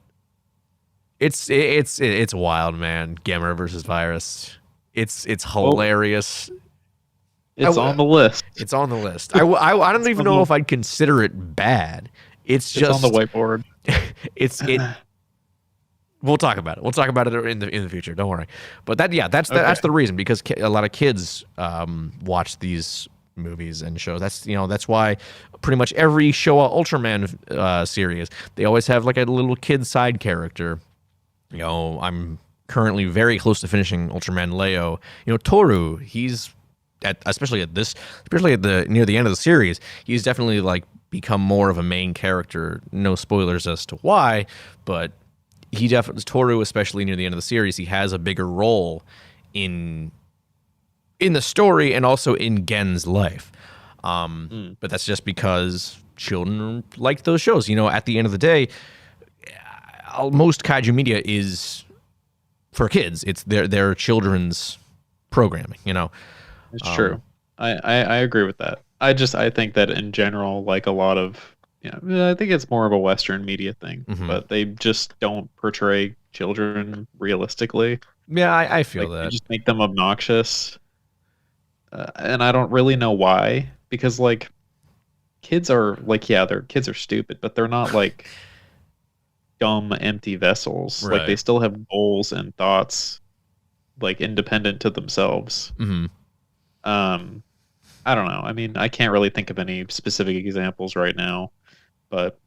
A: it's wild, man. Gamera versus Virus. It's
B: Well,
A: hilarious.
B: it's on the list.
A: It's on the list. I don't even know if I'd consider it bad. It's
B: It's on
A: just
B: the whiteboard.
A: it. We'll talk about it. We'll talk about it in the future. Don't worry. But that's the reason because a lot of kids watch these movies and shows. That's why pretty much every Showa Ultraman series they always have like a little kid side character. You know, I'm currently very close to finishing Ultraman Leo. You know, Toru, he's especially at the near the end of the series, he's definitely like become more of a main character. No spoilers as to why, but Toru, especially near the end of the series, he has a bigger role in the story and also in Gen's life. But that's just because children like those shows. You know, at the end of the day, most kaiju media is for kids. It's their children's programming. You know,
B: It's true. I agree with that. I think that in general, like a lot of I think it's more of a Western media thing, but they just don't portray children realistically.
A: Yeah, I feel
B: Like they
A: that.
B: just make them obnoxious, and I don't really know why. Because like kids are like their kids are stupid, but they're not like dumb empty vessels. Like they
A: Right.
B: still have goals and thoughts, like independent to themselves.
A: Hmm.
B: Um, I don't know. I mean, I can't really think of any specific examples right now, but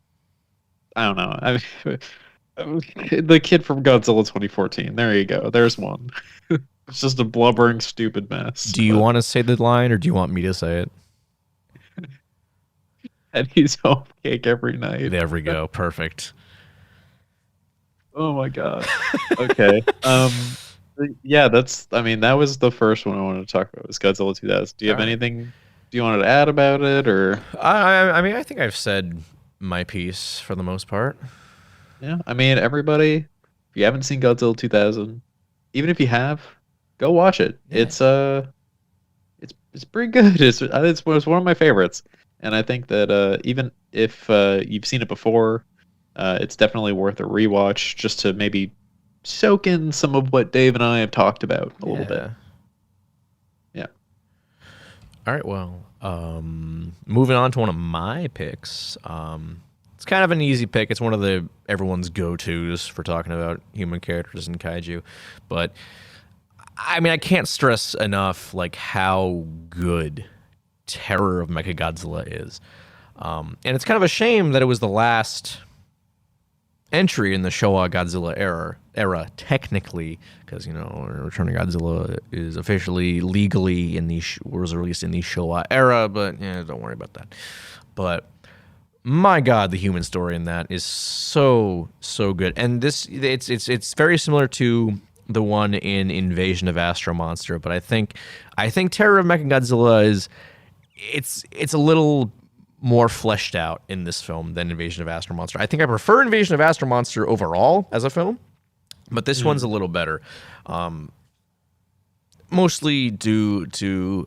B: I don't know. The kid from Godzilla 2014. There you go. There's one. It's just a blubbering, stupid mess.
A: Do you want to say the line, or do you want me to say it?
B: And he's home cake every night.
A: There we go. Perfect.
B: Oh my god. Okay. Yeah, that's. I mean, that was the first one I wanted to talk about. Was Godzilla 2000. Do you have
A: All right.
B: anything? Do you want to add about it, or?
A: I mean, I think I've said my piece for the most part.
B: Yeah, I mean, everybody, if you haven't seen Godzilla 2000, even if you have, go watch it.
A: Yeah.
B: It's pretty good. It's one of my favorites, and I think that even if you've seen it before, it's definitely worth a rewatch just to maybe soak in some of what Dave and I have talked about a little bit. Yeah.
A: All right. Well, moving on to one of my picks. It's kind of an easy pick. It's one of everyone's go-tos for talking about human characters in kaiju, but I mean, I can't stress enough like how good Terror of Mechagodzilla is, and it's kind of a shame that it was the last entry in the Showa Godzilla era technically, because Return of Godzilla is officially legally was released in the Showa era, but don't worry about that. But my God, the human story in that is so good, and it's very similar to the one in Invasion of Astro Monster, but I think Terror of Mechagodzilla it's a little more fleshed out in this film than Invasion of Astro Monster. I think I prefer Invasion of Astro Monster overall as a film, but this one's a little better. Mostly due to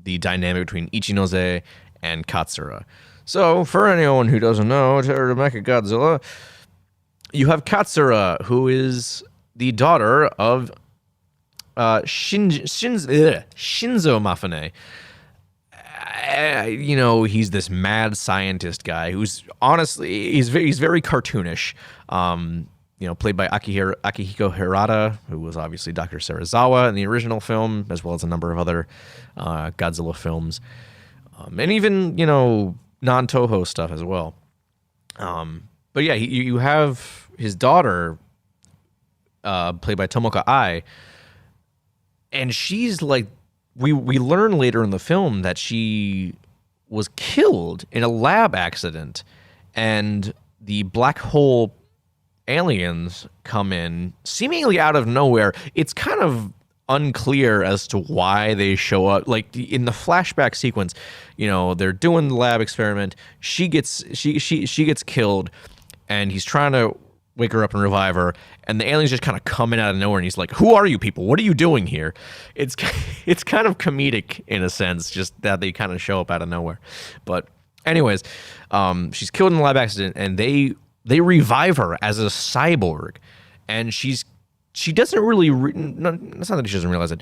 A: the dynamic between Ichinose and Katsura. So, for anyone who doesn't know, Terror of Mechagodzilla, you have Katsura, who is the daughter of Shinzo Mafune. He's this mad scientist guy who's honestly he's very cartoonish. Played by Akihiko Hirata, who was obviously Dr. Serizawa in the original film, as well as a number of other Godzilla films, and even non-Toho stuff as well. But yeah, you have his daughter, played by Tomoka Ai, and she's like, we learn later in the film that she was killed in a lab accident, and the black hole aliens come in seemingly out of nowhere. It's kind of unclear as to why they show up. Like in the flashback sequence, they're doing the lab experiment. She gets killed, and he's trying to wake her up and revive her, and the aliens just kind of come in out of nowhere, and he's like, "Who are you people? What are you doing here?" It's kind of comedic in a sense, just that they kind of show up out of nowhere. But anyways, she's killed in the lab accident, and they revive her as a cyborg, and she doesn't really it's not that she doesn't realize it.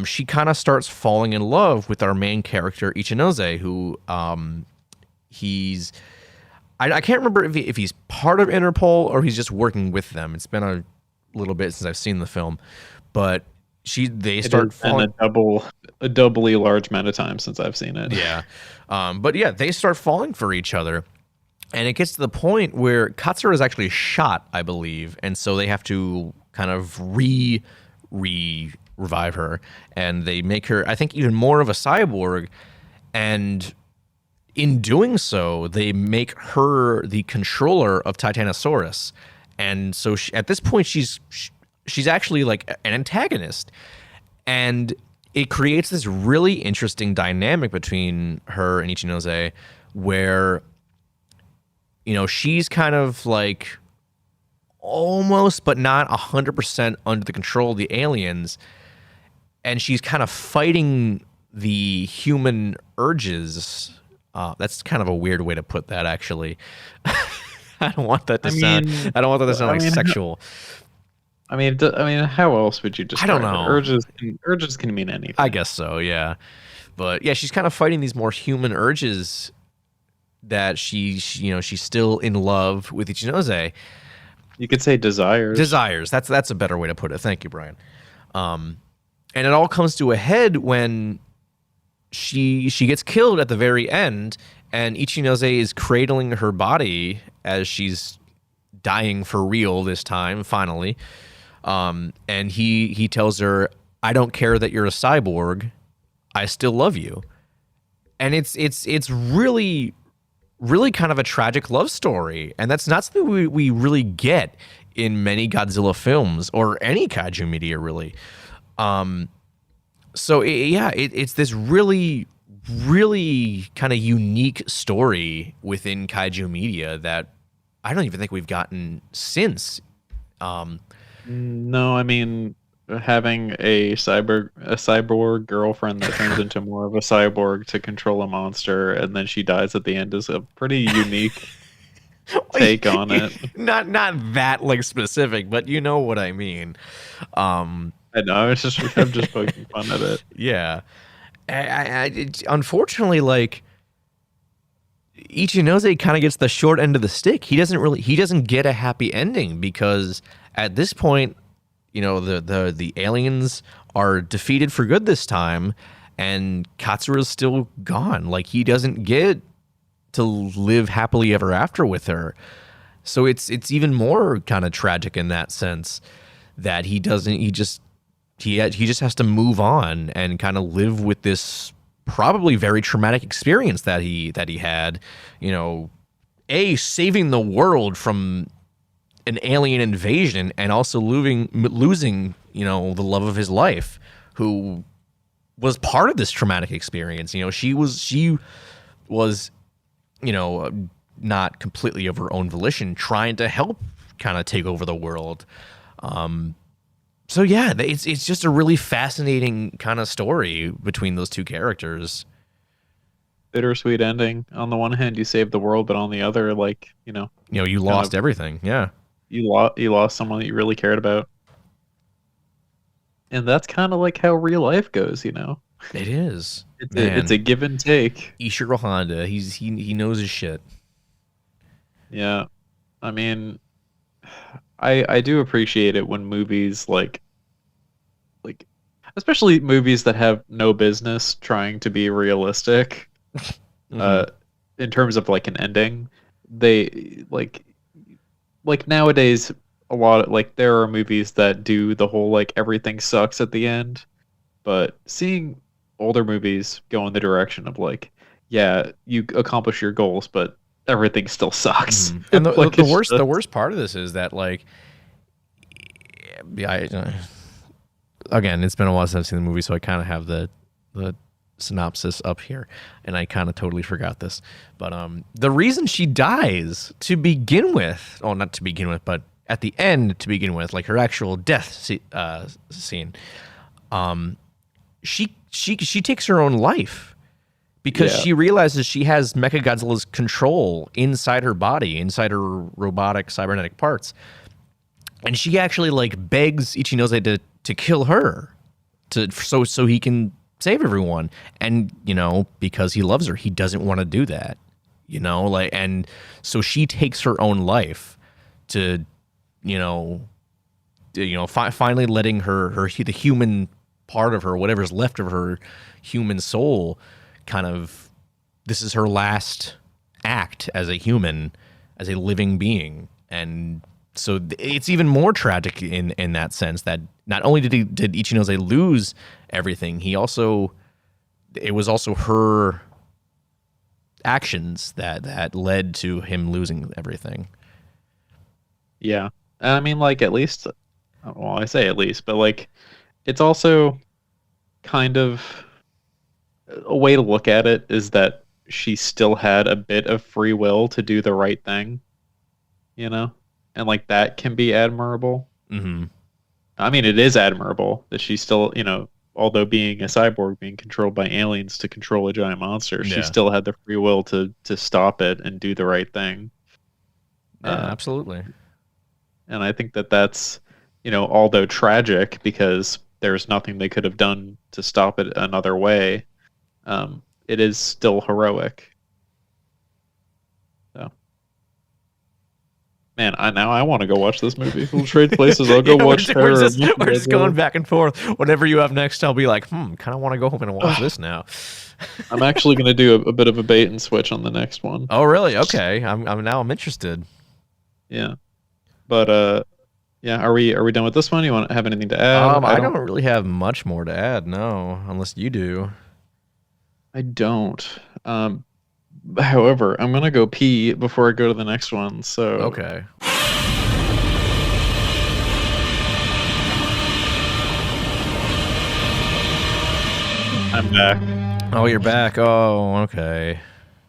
A: She kind of starts falling in love with our main character Ichinose, who I can't remember if he's part of Interpol or he's just working with them. It's been a little bit since I've seen the film, but they start falling
B: a doubly large amount of time since I've seen it.
A: Yeah, but yeah, they start falling for each other. And it gets to the point where Katsura is actually shot, I believe, and so they have to kind of revive her, and they make her, I think, even more of a cyborg. And in doing so, they make her the controller of Titanosaurus. And so at this point, she's actually like an antagonist, and it creates this really interesting dynamic between her and Ichinose, where she's kind of like almost, but not 100% under the control of the aliens. And she's kind of fighting the human urges. That's kind of a weird way to put that, actually. I don't want that to sound like sexual.
B: I mean, how else would you describe
A: I don't know.
B: It? Urges can mean anything.
A: I guess so, yeah. But yeah, she's kind of fighting these more human urges that she's still in love with Ichinose.
B: You could say desires.
A: Desires. That's a better way to put it. Thank you, Brian. And it all comes to a head when she gets killed at the very end, and Ichinose is cradling her body as she's dying for real this time, finally. And he tells her, "I don't care that you're a cyborg. I still love you." And it's really, really kind of a tragic love story, and that's not something we really get in many Godzilla films or any kaiju media, really. So it's this really, really kind of unique story within kaiju media that I don't even think we've gotten since.
B: No, I mean, having a cyborg girlfriend that turns into more of a cyborg to control a monster, and then she dies at the end is a pretty unique take on it.
A: Not that like specific, but you know what I mean.
B: I know. I'm just poking fun at it.
A: Yeah. Unfortunately, like, Ichinose kind of gets the short end of the stick. He doesn't get a happy ending, because at this point, the aliens are defeated for good this time, and Katsura's still gone. Like, he doesn't get to live happily ever after with her. So it's even more kind of tragic in that sense, that he just has to move on and kind of live with this probably very traumatic experience that he had, saving the world from an alien invasion, and also losing, the love of his life, who was part of this traumatic experience. She was you know, not completely of her own volition, trying to help kind of take over the world. So yeah, it's just a really fascinating kind of story between those two characters.
B: Bittersweet ending. On the one hand, you saved the world, but on the other, like,
A: You know, you
B: kind
A: lost
B: of
A: everything. Yeah,
B: you lost someone that you really cared about. And that's kind of like how real life goes.
A: it is.
B: It's a
A: Man,
B: give and take.
A: Ishiro Honda, he knows his shit.
B: Yeah. I mean, I do appreciate it when movies like especially movies that have no business trying to be realistic
A: Hmm.
B: uh in terms of like an ending. They like nowadays a lot of like there are movies that do the whole like everything sucks at the end, but seeing older movies go in the direction of like, yeah, you accomplish your goals, but everything still sucks.
A: Hmm. And
B: Like
A: the
B: it's
A: worst the
B: just
A: worst part of this is that like, yeah, again, it's been a while since I've seen the movie, so I kind of have the synopsis up here, and I kind of totally forgot this. But the reason she dies to begin with, oh, not to begin with, but at the end to begin with, like her actual death scene, she takes her own life because
B: yeah.
A: she realizes she has Mechagodzilla's control inside her body, inside her robotic cybernetic parts, and she actually like begs Ichinose to kill her, so he can save everyone. And because he loves her, he doesn't want to do that. Like, and so she takes her own life to finally letting the human part of her, whatever's left of her human soul, kind of, this is her last act as a human, as a living being. And so it's even more tragic in that sense that not only did Ichinose lose everything, it was also her actions that led to him losing everything.
B: Yeah. I mean, like, at least, well, I say at least, but like, it's also kind of a way to look at it is that she still had a bit of free will to do the right thing, you know? And like, that can be admirable.
A: Hmm.
B: I mean, it is admirable that she still, although being a cyborg, being controlled by aliens to control a giant monster, she
A: Yeah.
B: still had the free will to stop it and do the right thing.
A: Yeah,
B: Uh,
A: absolutely.
B: And I think that that's, although tragic because there's nothing they could have done to stop it another way, it is still heroic. So, man, I want to go watch this movie. We'll trade places. I'll go
A: Yeah,
B: watch
A: we're
B: Terror.
A: just we're just going back and forth. Whatever you have next, I'll be like, kind of want to go home and watch this now.
B: I'm actually going to do a bit of a bait and switch on the next one.
A: Oh, really? Okay. I'm interested.
B: Yeah, but yeah. Are we done with this one? You want to have anything to add?
A: I don't really have much more to add, no, unless you do.
B: I don't. However, I'm gonna go pee before I go to the next one. So
A: Okay.
B: I'm back.
A: Oh, you're back. Oh, okay.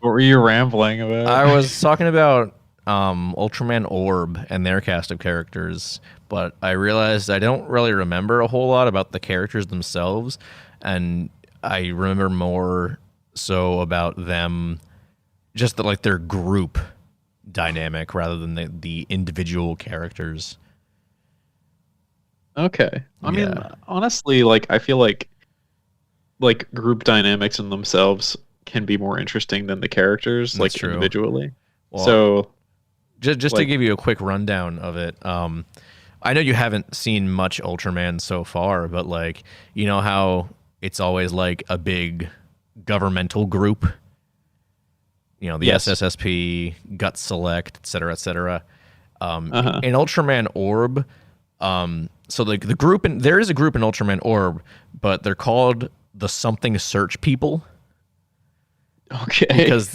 B: What were you rambling about?
A: I was talking about Ultraman Orb and their cast of characters, but I realized I don't really remember a whole lot about the characters themselves, and I remember more so about them, just like their group dynamic rather than the individual characters.
B: Okay. I mean,
A: Yeah.
B: honestly, like I feel like group dynamics in themselves can be more interesting than the characters,
A: That's
B: like
A: true.
B: individually.
A: Well,
B: So,
A: just to
B: like,
A: give you a quick rundown of it, I know you haven't seen much Ultraman so far, but like, you know how it's always like a big governmental group, the
B: yes.
A: SSSP, Gut Select, et cetera, et cetera.
B: Uh-huh.
A: In Ultraman Orb, so like the group, there is a group in Ultraman Orb, but they're called the Something Search People.
B: Okay.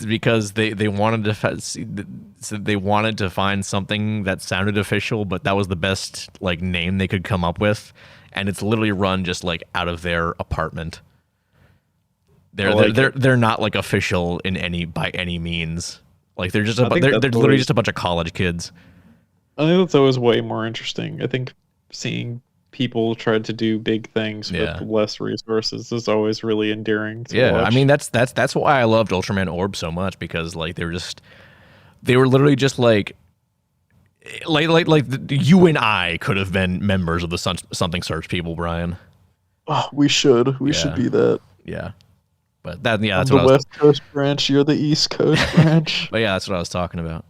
A: because they wanted so they wanted to find something that sounded official, but that was the best like name they could come up with, and it's literally run just like out of their apartment.
B: I like it.
A: They're not like official by any means. Like they're just
B: I think
A: they're
B: that's
A: literally
B: always,
A: just a bunch of college kids.
B: I think that's always way more interesting. I think seeing people try to do big things with
A: Yeah.
B: less resources is always really endearing to
A: Yeah, I mean
B: watch.
A: that's why I loved Ultraman Orb so much, because like they were literally just you and I could have been members of the something search people, Brian.
B: Oh, we should. We should
A: Yeah,
B: be that.
A: yeah, but that's
B: I'm
A: what
B: the
A: I was.
B: West Coast branch. You're the East Coast branch.
A: But yeah, that's what I was talking about.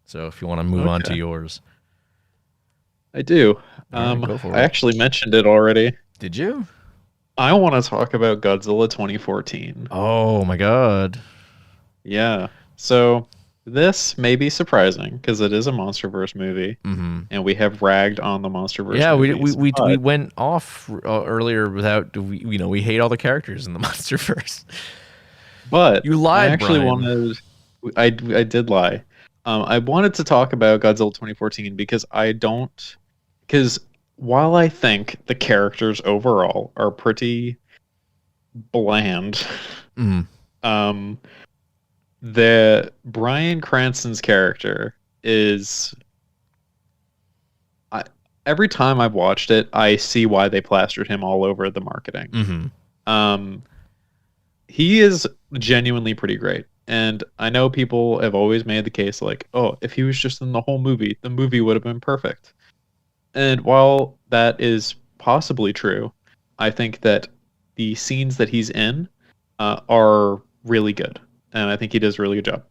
A: So if you want to move on to
B: Okay,
A: yours,
B: I do.
A: all right, go for
B: I
A: it.
B: actually mentioned it already.
A: Did you?
B: I want to talk about Godzilla 2014.
A: Oh my god.
B: Yeah. So this may be surprising because it is a MonsterVerse movie,
A: Mm-hmm.
B: and we have ragged on the MonsterVerse
A: Yeah,
B: movies.
A: we
B: But,
A: went off earlier without we hate all the characters in the MonsterVerse.
B: but
A: You
B: I
A: lied,
B: actually
A: Brian.
B: wanted. I did lie. I wanted to talk about Godzilla 2014 because I don't. Because while I think the characters overall are pretty bland,
A: Mm.
B: um, the Bryan Cranston's character is I, every time I've watched it, I see why they plastered him all over the marketing.
A: Mm-hmm.
B: Um, he is genuinely pretty great. And I know people have always made the case like, oh, if he was just in the movie would have been perfect. And while that is possibly true, I think that the scenes that he's in are really good. And I think he does a really good job.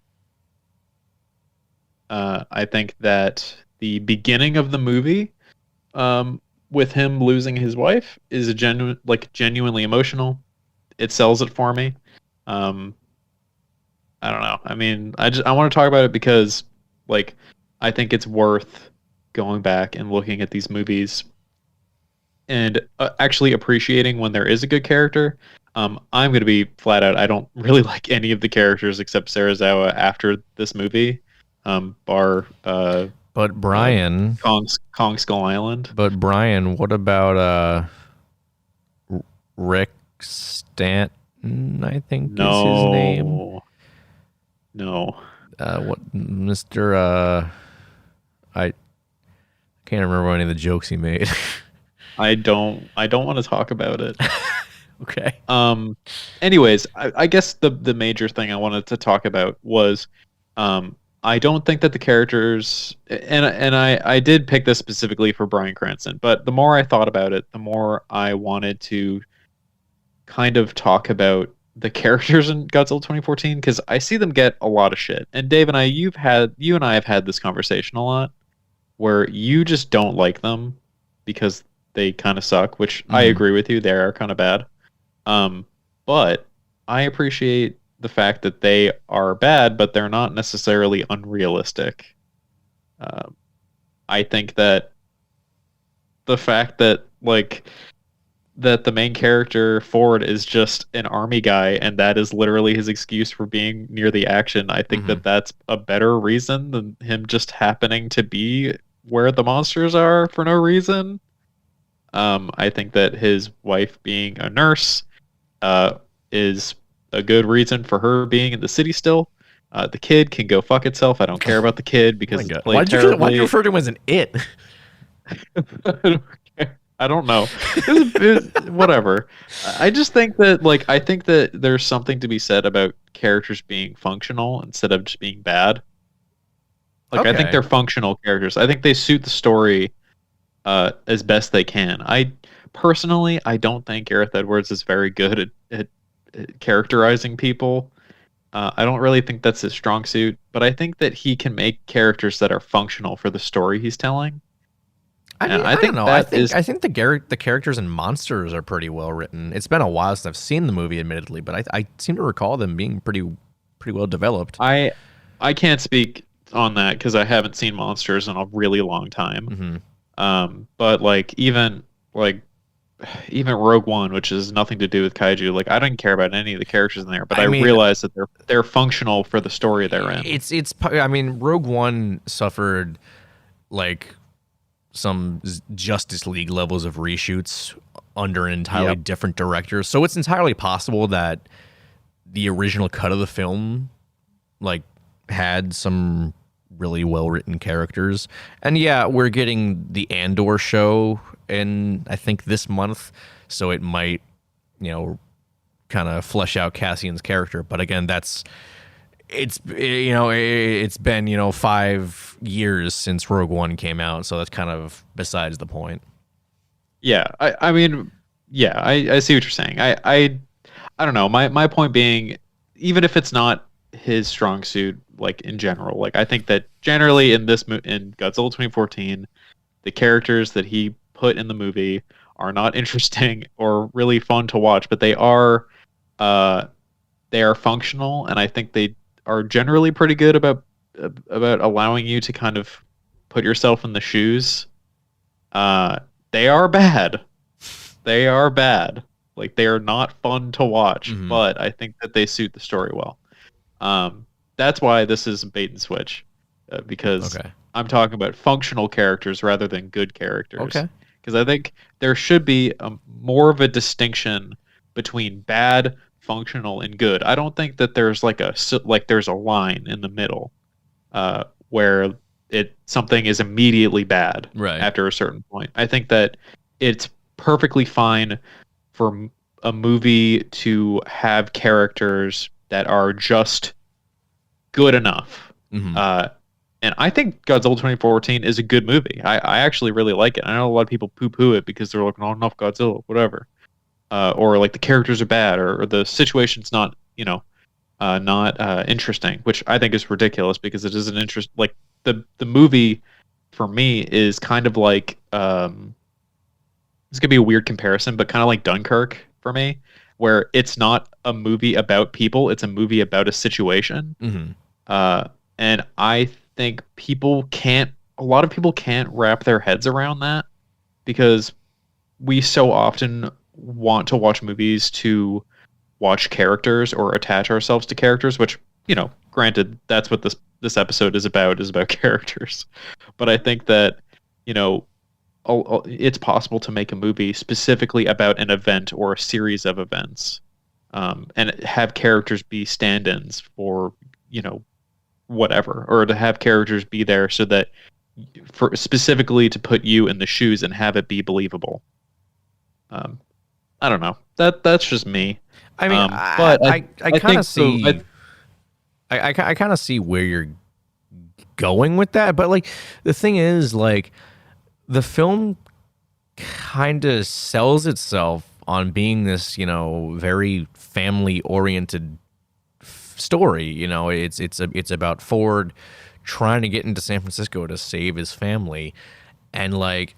B: I think that the beginning of the movie, with him losing his wife, is genuinely emotional. It sells it for me. Um, I don't know. I mean, I want to talk about it because, like, I think it's worth going back and looking at these movies and actually appreciating when there is a good character. I'm going to be flat out. I don't really like any of the characters except Serizawa after this movie, bar
A: But Brian,
B: Kong Skull Island.
A: what about Rick Stanton? I think is his name.
B: No.
A: What Mister? I can't remember any of the jokes he made.
B: I don't want to talk about it.
A: Okay.
B: Anyways, I guess the major thing I wanted to talk about was I don't think that the characters and I did pick this specifically for Bryan Cranston, but the more I thought about it, the more I wanted to kind of talk about the characters in Godzilla 2014 because I see them get a lot of shit. And Dave and you and I have had this conversation a lot where you just don't like them because they kind of suck, which I agree with you. They are kind of bad. But I appreciate the fact that they are bad, but they're not necessarily unrealistic. I think that the fact that that the main character Ford is just an army guy and that is literally his excuse for being near the action, I think that that's a better reason than him just happening to be where the monsters are for no reason. I think that his wife being a nurse is a good reason for her being in the city still. The kid can go fuck itself. I don't care about the kid because it's played terribly.
A: Why did you refer to him as an it?
B: I don't know. Whatever. I just think that I think that there's something to be said about characters being functional instead of just being bad. I think
A: Okay.
B: they're functional characters. I think they suit the story as best they can. I don't think Gareth Edwards is very good at characterizing people. I don't really think that's his strong suit, but I think that he can make characters that are functional for the story he's telling.
A: I mean,
B: And
A: I don't know. I think
B: is
A: the characters in Monsters are pretty well written. It's been a while since I've seen the movie, admittedly, but I seem to recall them being pretty well developed.
B: I can't speak on that because I haven't seen Monsters in a really long time. But even Rogue One, which has nothing to do with kaiju, I didn't care about any of the characters in there, but I
A: mean,
B: realized that they're functional for the story they're in.
A: I mean, Rogue One suffered some Justice League levels of reshoots under an entirely different director, so it's entirely possible that the original cut of the film had some really well written characters. And yeah, we're getting the Andor show in, I think, this month, so it might, kind of flesh out Cassian's character. But again, it's been 5 years since Rogue One came out, so that's kind of besides the point.
B: Yeah, I mean, yeah, I see what you're saying. I don't know. My point being, even if it's not his strong suit, like in general, like I think that generally in Godzilla 2014, the characters that he put in the movie are not interesting or really fun to watch, but they are functional, and I think they are generally pretty good about allowing you to kind of put yourself in the shoes. They are bad. They are bad. Like, they are not fun to watch, but I think that they suit the story well. That's why this is bait and switch, because I'm talking about functional characters rather than good characters.
A: Okay.
B: Because I think there should be more of a distinction between bad, functional, and good. I don't think that there's there's a line in the middle where something is immediately bad after a certain point. I think that it's perfectly fine for a movie to have characters that are just good enough. And I think Godzilla 2014 is a good movie. I actually really like it. I know a lot of people poo-poo it because they're like, not enough Godzilla, whatever. Or like the characters are bad, or the situation's not, not interesting, which I think is ridiculous because it isn't interest. Like the movie for me is kind of like, this could be a weird comparison, but kind of like Dunkirk for me, where it's not a movie about people, it's a movie about a situation. And I think a lot of people can't wrap their heads around that, because we so often want to watch movies to watch characters or attach ourselves to characters, which, granted, that's what this episode is about characters. But I think that, it's possible to make a movie specifically about an event or a series of events, and have characters be stand-ins for, whatever, or to have characters be there so that specifically to put you in the shoes and have it be believable. I don't know. That's just me.
A: I mean, but I kind of see. I kind of see where you're going with that, but like the thing is, like, the film kind of sells itself on being this, very family oriented story. It's about Ford trying to get into San Francisco to save his family, and like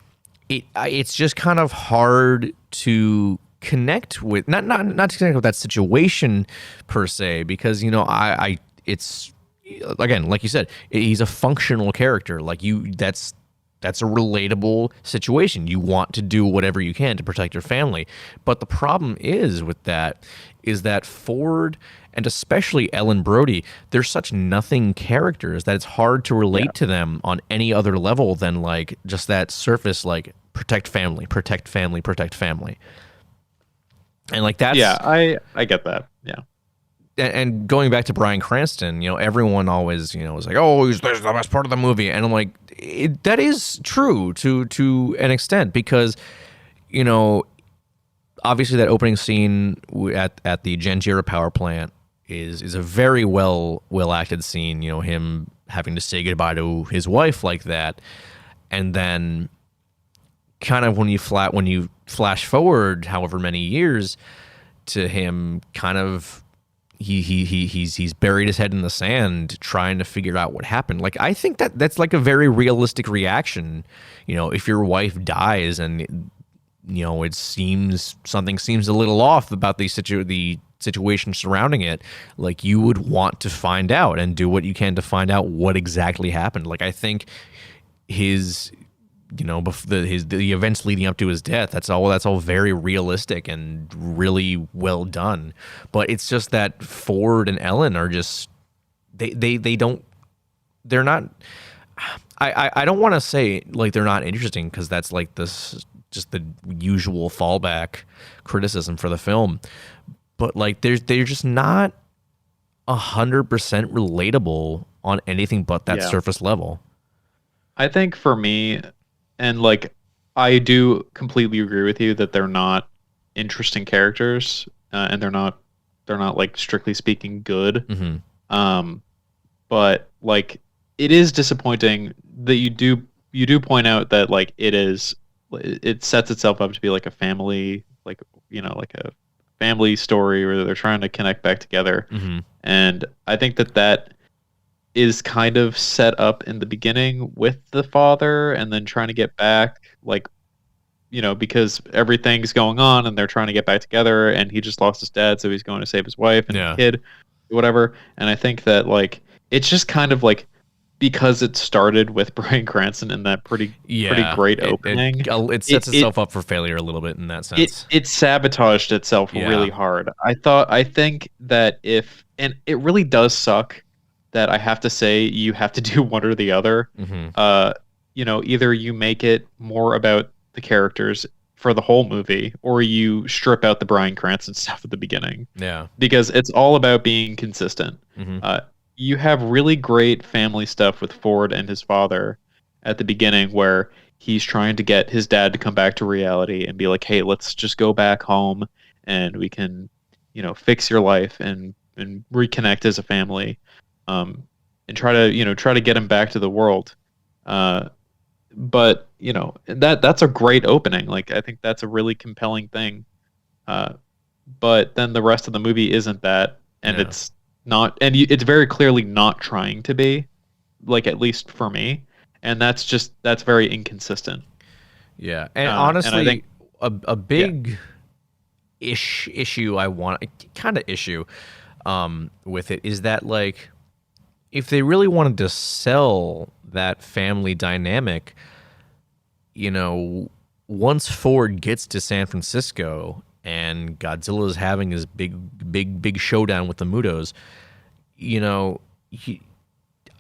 A: it's just kind of hard to connect with, not to connect with that situation per se, because it's, again, like you said, he's a functional character. Like, that's a relatable situation. You want to do whatever you can to protect your family. But the problem is that Ford, and especially Ellen Brody, they're such nothing characters that it's hard to relate to them on any other level than like just that surface, like, protect family, protect family, protect family. And like that's...
B: Yeah, I get that. Yeah.
A: And going back to Bryan Cranston, everyone always, was like, oh, he's the best part of the movie. And I'm like, that is true to an extent, because, obviously that opening scene at the Janjira power plant is a very well acted scene. Him having to say goodbye to his wife like that, and then kind of when you flash forward however many years to him, kind of he's buried his head in the sand trying to figure out what happened. Like, I think that's like a very realistic reaction. If your wife dies and something seems a little off about the situation surrounding it, like, you would want to find out and do what you can to find out what exactly happened. Like, I think his the events leading up to his death, that's all very realistic and really well done. But it's just that Ford and Ellen are just they're not. I don't want to say like they're not interesting, because that's like this just the usual fallback criticism for the film. But like they're just not 100% relatable on anything but that
B: Yeah.
A: surface level.
B: I think for me, and like, I do completely agree with you that they're not interesting characters, and they're not like strictly speaking good.
A: Hmm.
B: Um, but like, it is disappointing that you do point out that like it sets itself up to be like a family, like, like a family story where they're trying to connect back together.
A: Hmm.
B: And I think that is kind of set up in the beginning with the father and then trying to get back, like, because everything's going on and they're trying to get back together, and he just lost his dad, so he's going to save his wife and
A: Yeah.
B: kid, whatever. And I think that like it's just kind of like, because it started with Bryan Cranston in that pretty
A: Yeah.
B: great
A: It
B: opening,
A: it
B: it
A: sets
B: it
A: itself up for failure a little bit in that
B: it
A: sense.
B: it sabotaged itself
A: Yeah.
B: really hard. I think that if, and it really does suck that I have to say you have to do one or the other.
A: Hmm.
B: Uh, either you make it more about the characters for the whole movie, or you strip out the Bryan Cranston stuff at the beginning,
A: Yeah.
B: because it's all about being consistent.
A: Hmm.
B: Uh, you have really great family stuff with Ford and his father at the beginning, where he's trying to get his dad to come back to reality and be like, "Hey, let's just go back home and we can, fix your life and reconnect as a family, um, and try to get him back to the world." Uh, but that's a great opening. Like, I think that's a really compelling thing. Uh, but then the rest of the movie isn't that, and
A: Yeah.
B: it's not, and it's very clearly not trying to be, like, at least for me, and that's very inconsistent.
A: Yeah. And
B: And I
A: honestly,
B: think,
A: a
B: yeah,
A: big issue I want, kind of issue with it is that, like, if they really wanted to sell that family dynamic, you know, once Ford gets to San Francisco and Godzilla's having his big showdown with the Mutos, you know, he,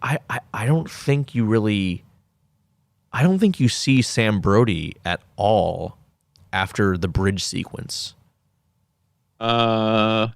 A: I don't think you really, I don't think you see Sam Brody at all after the bridge sequence.
B: uh,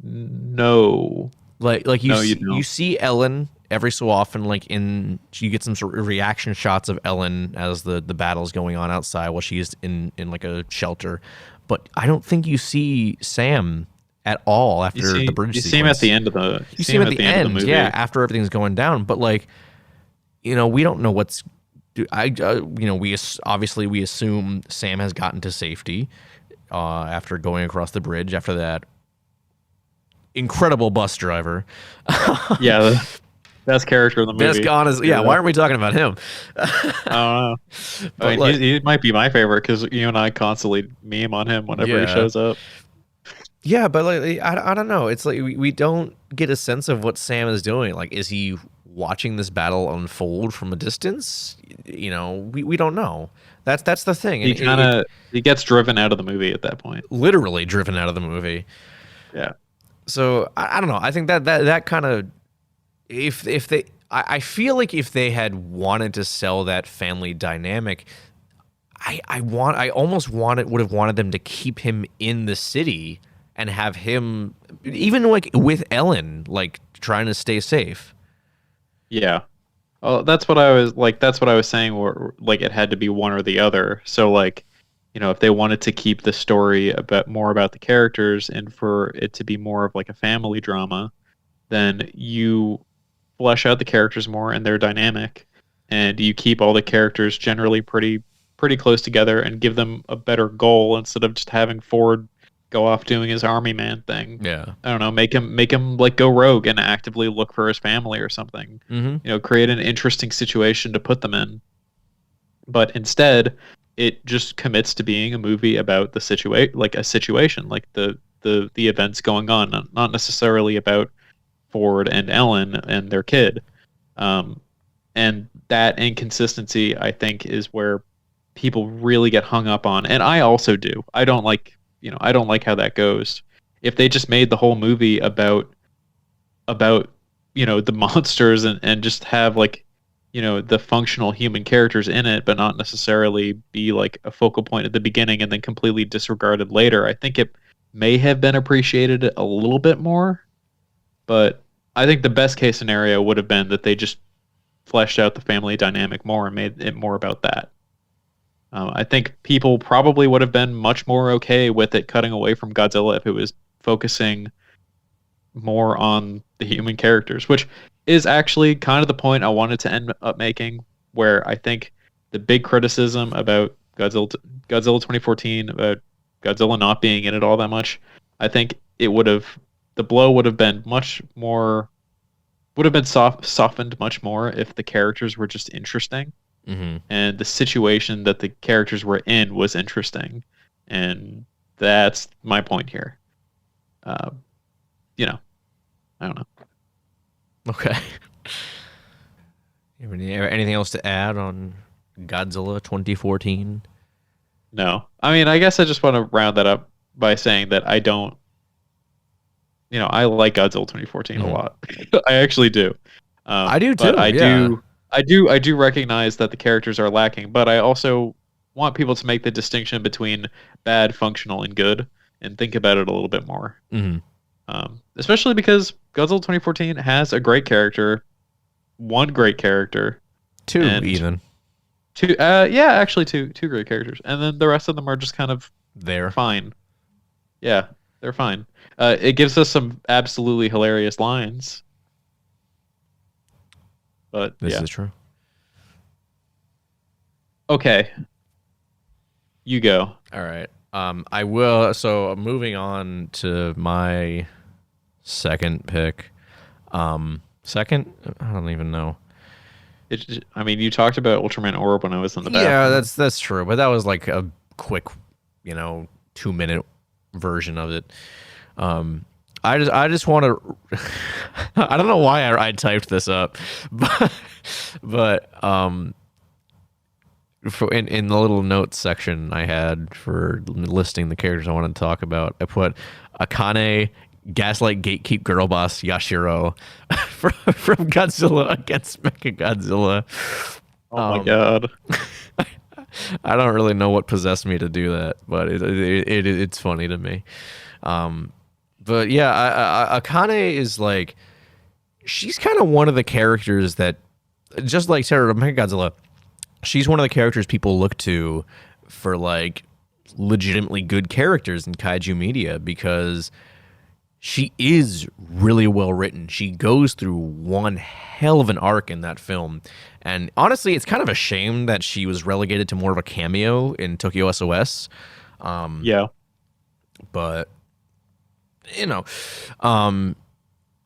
B: no,
A: Like
B: no, you
A: you
B: don't.
A: see Ellen every so often, like you get some sort of reaction shots of Ellen as the battle's going on outside while she's in like a shelter, but I don't think you see Sam at all
B: You
A: after the
B: see,
A: bridge
B: you see him at the
A: sequence.
B: end of the, you
A: You
B: see
A: see him
B: him
A: at
B: at
A: the
B: the end of the
A: end, yeah,
B: movie.
A: after everything's going down, but like, we don't know what's. Obviously we assume Sam has gotten to safety after going across the bridge after that incredible bus driver.
B: Yeah, the best character in the
A: Best
B: movie.
A: gone is, yeah. Why aren't we talking about him?
B: I don't know. I
A: But
B: mean,
A: like,
B: he might be my favorite because you and I constantly meme on him whenever he
A: yeah,
B: shows up.
A: yeah. But like, I don't know. It's like we don't get a sense of what Sam is doing. Like, is he watching this battle unfold from a distance? We don't know. That's the thing, and
B: He kind of he gets driven out of the movie at that point.
A: literally driven out of the movie.
B: Yeah,
A: So I don't know. I think that kind of, if they, I feel like if they had wanted to sell that family dynamic, I almost would have wanted them to keep him in the city and have him even like with Ellen, like trying to stay safe.
B: yeah. Oh, that's what I was like. That's what I was saying. Where like it had to be one or the other. So like, if they wanted to keep the story more about the characters and for it to be more of like a family drama, then you flesh out the characters more and their dynamic, and you keep all the characters generally pretty close together and give them a better goal instead of just having Ford go off doing his army man thing.
A: Yeah.
B: I don't know, make him like go rogue and actively look for his family or something.
A: Mm-hmm.
B: Create an interesting situation to put them in. But instead, it just commits to being a movie about the situation, like the events going on, not necessarily about Ford and Ellen and their kid. Um, and that inconsistency, I think, is where people really get hung up on. And I also do. I don't like how that goes. If they just made the whole movie about the monsters and just have like the functional human characters in it, but not necessarily be like a focal point at the beginning and then completely disregarded later, I think it may have been appreciated a little bit more. But I think the best case scenario would have been that they just fleshed out the family dynamic more and made it more about that. I think people probably would have been much more okay with it cutting away from Godzilla if it was focusing more on the human characters, which is actually kind of the point I wanted to end up making, where I think the big criticism about Godzilla 2014, about Godzilla not being in it all that much, I think the blow would have been much more, would have been softened much more if the characters were just interesting and the situation that the characters were in was interesting, and that's my point here. Uh, you know, I don't know.
A: Okay. You have anything else to add on Godzilla 2014?
B: No, I mean, I guess I just want to round that up by saying that I don't. I like Godzilla 2014 a lot. I actually do.
A: I do too.
B: But I do recognize that the characters are lacking, but I also want people to make the distinction between bad, functional, and good, and think about it a little bit more. Especially because Godzilla 2014 has a great character, one great character,
A: two even.
B: Two great characters, and then the rest of them are just kind of
A: there.
B: Fine. Yeah, they're fine. It gives us some absolutely hilarious lines. But
A: this is true.
B: Okay. You go.
A: All right. I will. So moving on to my second pick. Second? I don't even know.
B: I mean, you talked about Ultraman Orb when I was in the bathroom.
A: Yeah, that's true. But that was like a quick, 2-minute version of it. I just want to. I don't know why I typed this up, but in the little notes section I had for listing the characters I wanted to talk about, I put Akane, Gaslight Gatekeep Girl Boss Yashiro from Godzilla against Mechagodzilla.
B: Oh my god.
A: I don't really know what possessed me to do that, but it's funny to me. But yeah, Akane is like, she's kind of one of the characters that, just like Sarah Mechagodzilla, she's one of the characters people look to for like legitimately good characters in kaiju media, because she is really well written. She goes through one hell of an arc in that film. And honestly, it's kind of a shame that she was relegated to more of a cameo in Tokyo SOS.
B: Yeah.
A: But,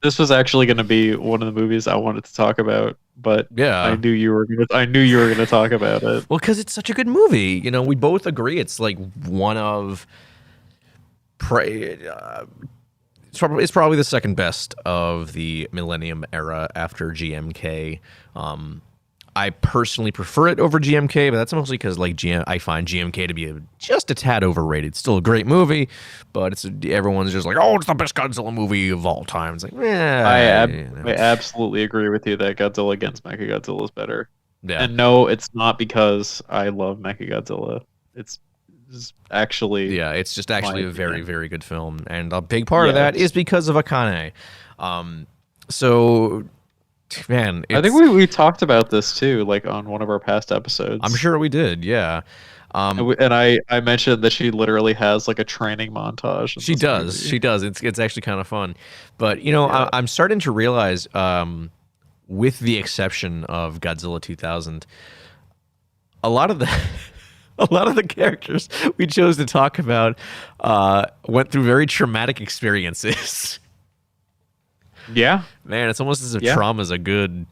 B: this was actually going to be one of the movies I wanted to talk about, but
A: yeah,
B: I knew you were going to talk about it.
A: Well, because it's such a good movie. We both agree it's like one of... It's probably the second best of the Millennium era after GMK. I personally prefer it over GMK, but that's mostly because I find GMK to be just a tad overrated. It's still a great movie, but everyone's just like, oh, it's the best Godzilla movie of all time. It's like,
B: I absolutely agree with you that Godzilla against Mechagodzilla is better.
A: Yeah.
B: And no, it's not because I love Mechagodzilla. It's actually...
A: Yeah, it's just actually a very, very good film. And a big part of that is because of Akane. So... Man,
B: I think we talked about this too, like on one of our past episodes.
A: I'm sure we did, yeah.
B: And I mentioned that she literally has like a training montage.
A: She does. It's actually kind of fun. But I'm starting to realize, with the exception of Godzilla 2000, a lot of the characters we chose to talk about went through very traumatic experiences.
B: Yeah,
A: man, it's almost as if trauma is a good,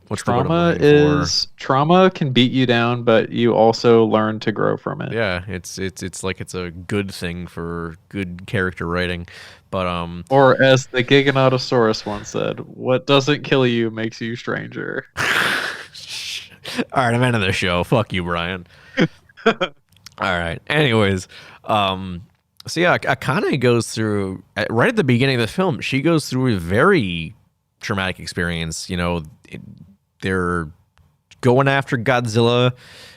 A: what's
B: trauma can beat you down, but you also learn to grow from it.
A: Yeah, it's like it's a good thing for good character writing, but
B: or as the Giganotosaurus once said, "What doesn't kill you makes you stranger."
A: All right, I'm ending the show. Fuck you, Brian. All right. Anyways, so yeah, Akane goes through, right at the beginning of the film, she goes through a very traumatic experience. They're going after Godzilla.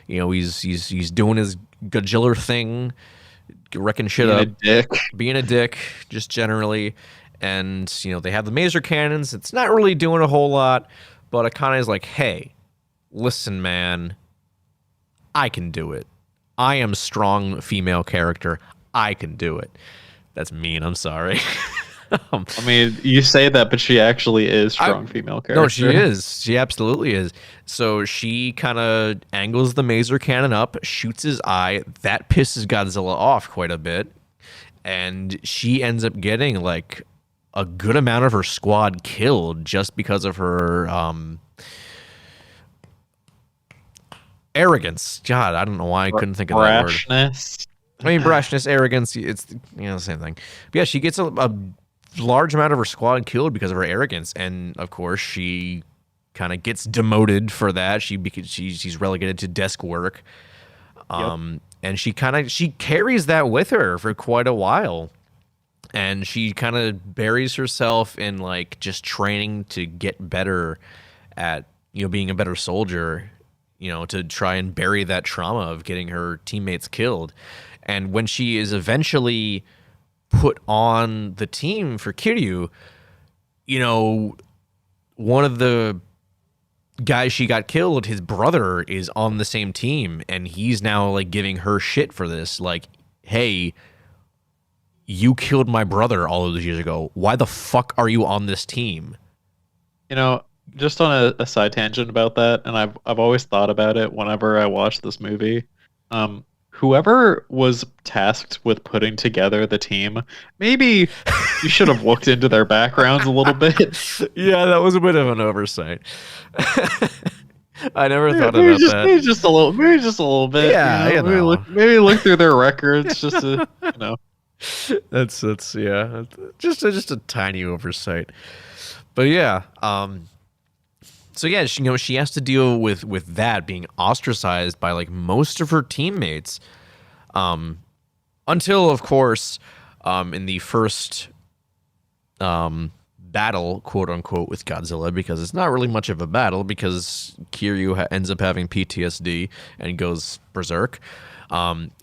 A: He's doing his Godzilla thing, wrecking shit
B: Being
A: up,
B: a dick.
A: being a dick, just generally. And they have the maser cannons. It's not really doing a whole lot, but Akane is like, hey, listen, man, I can do it. I am strong female character. I can do it. That's mean. I'm sorry.
B: I mean, you say that, but she actually is strong female character.
A: No, she is. She absolutely is. So she kind of angles the maser cannon up, shoots his eye. That pisses Godzilla off quite a bit. And she ends up getting like a good amount of her squad killed just because of her arrogance. God, I don't know why I couldn't think of that word.
B: Brashness.
A: I mean, brashness, arrogance, it's the same thing. But yeah, she gets a large amount of her squad killed because of her arrogance, and of course, she kind of gets demoted for that. Because she's relegated to desk work, and she carries that with her for quite a while, and she kind of buries herself in like just training to get better at being a better soldier, to try and bury that trauma of getting her teammates killed. And when she is eventually put on the team for Kiryu, one of the guys she got killed, his brother is on the same team, and he's now like giving her shit for this. Like, hey, you killed my brother all those years ago. Why the fuck are you on this team?
B: Just on a side tangent about that, and I've always thought about it whenever I watch this movie. Whoever was tasked with putting together the team, maybe you should have looked into their backgrounds a little bit.
A: Yeah, that was a bit of an oversight. I never thought about that.
B: Maybe just a little bit.
A: Yeah,
B: maybe look through their records just to
A: That's just a tiny oversight. But yeah, so yeah, she has to deal with that, being ostracized by like most of her teammates, until of course, in the first battle, quote unquote, with Godzilla, because it's not really much of a battle because Kiryu ends up having PTSD and goes berserk.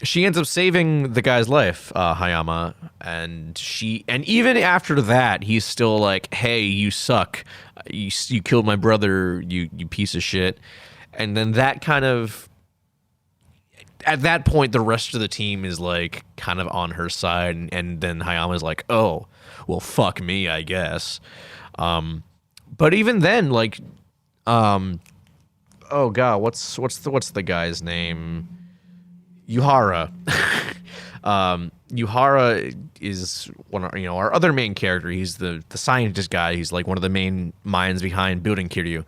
A: She ends up saving the guy's life, Hayama, and even after that, he's still like, "Hey, you suck. You killed my brother. You piece of shit." And then that kind of, at that point, the rest of the team is like kind of on her side, and then Hayama's like, "Oh, well, fuck me, I guess." But even then, like, oh god, what's the guy's name? Yuhara. Yuhara is one of our other main character. He's the scientist guy. He's like one of the main minds behind building Kiryu.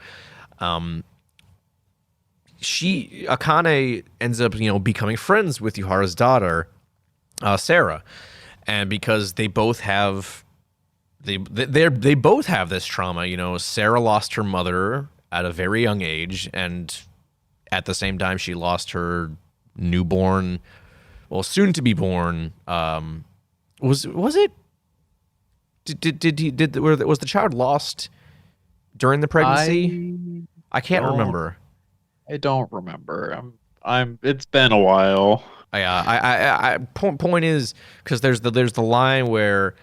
A: Akane ends up becoming friends with Yuhara's daughter, Sarah, and because they both have they both have this trauma. Sarah lost her mother at a very young age, and at the same time she lost her newborn, soon to be born. Was it? Was the child lost during the pregnancy? I can't remember.
B: I don't remember. It's been a while.
A: Point is, because there's the line where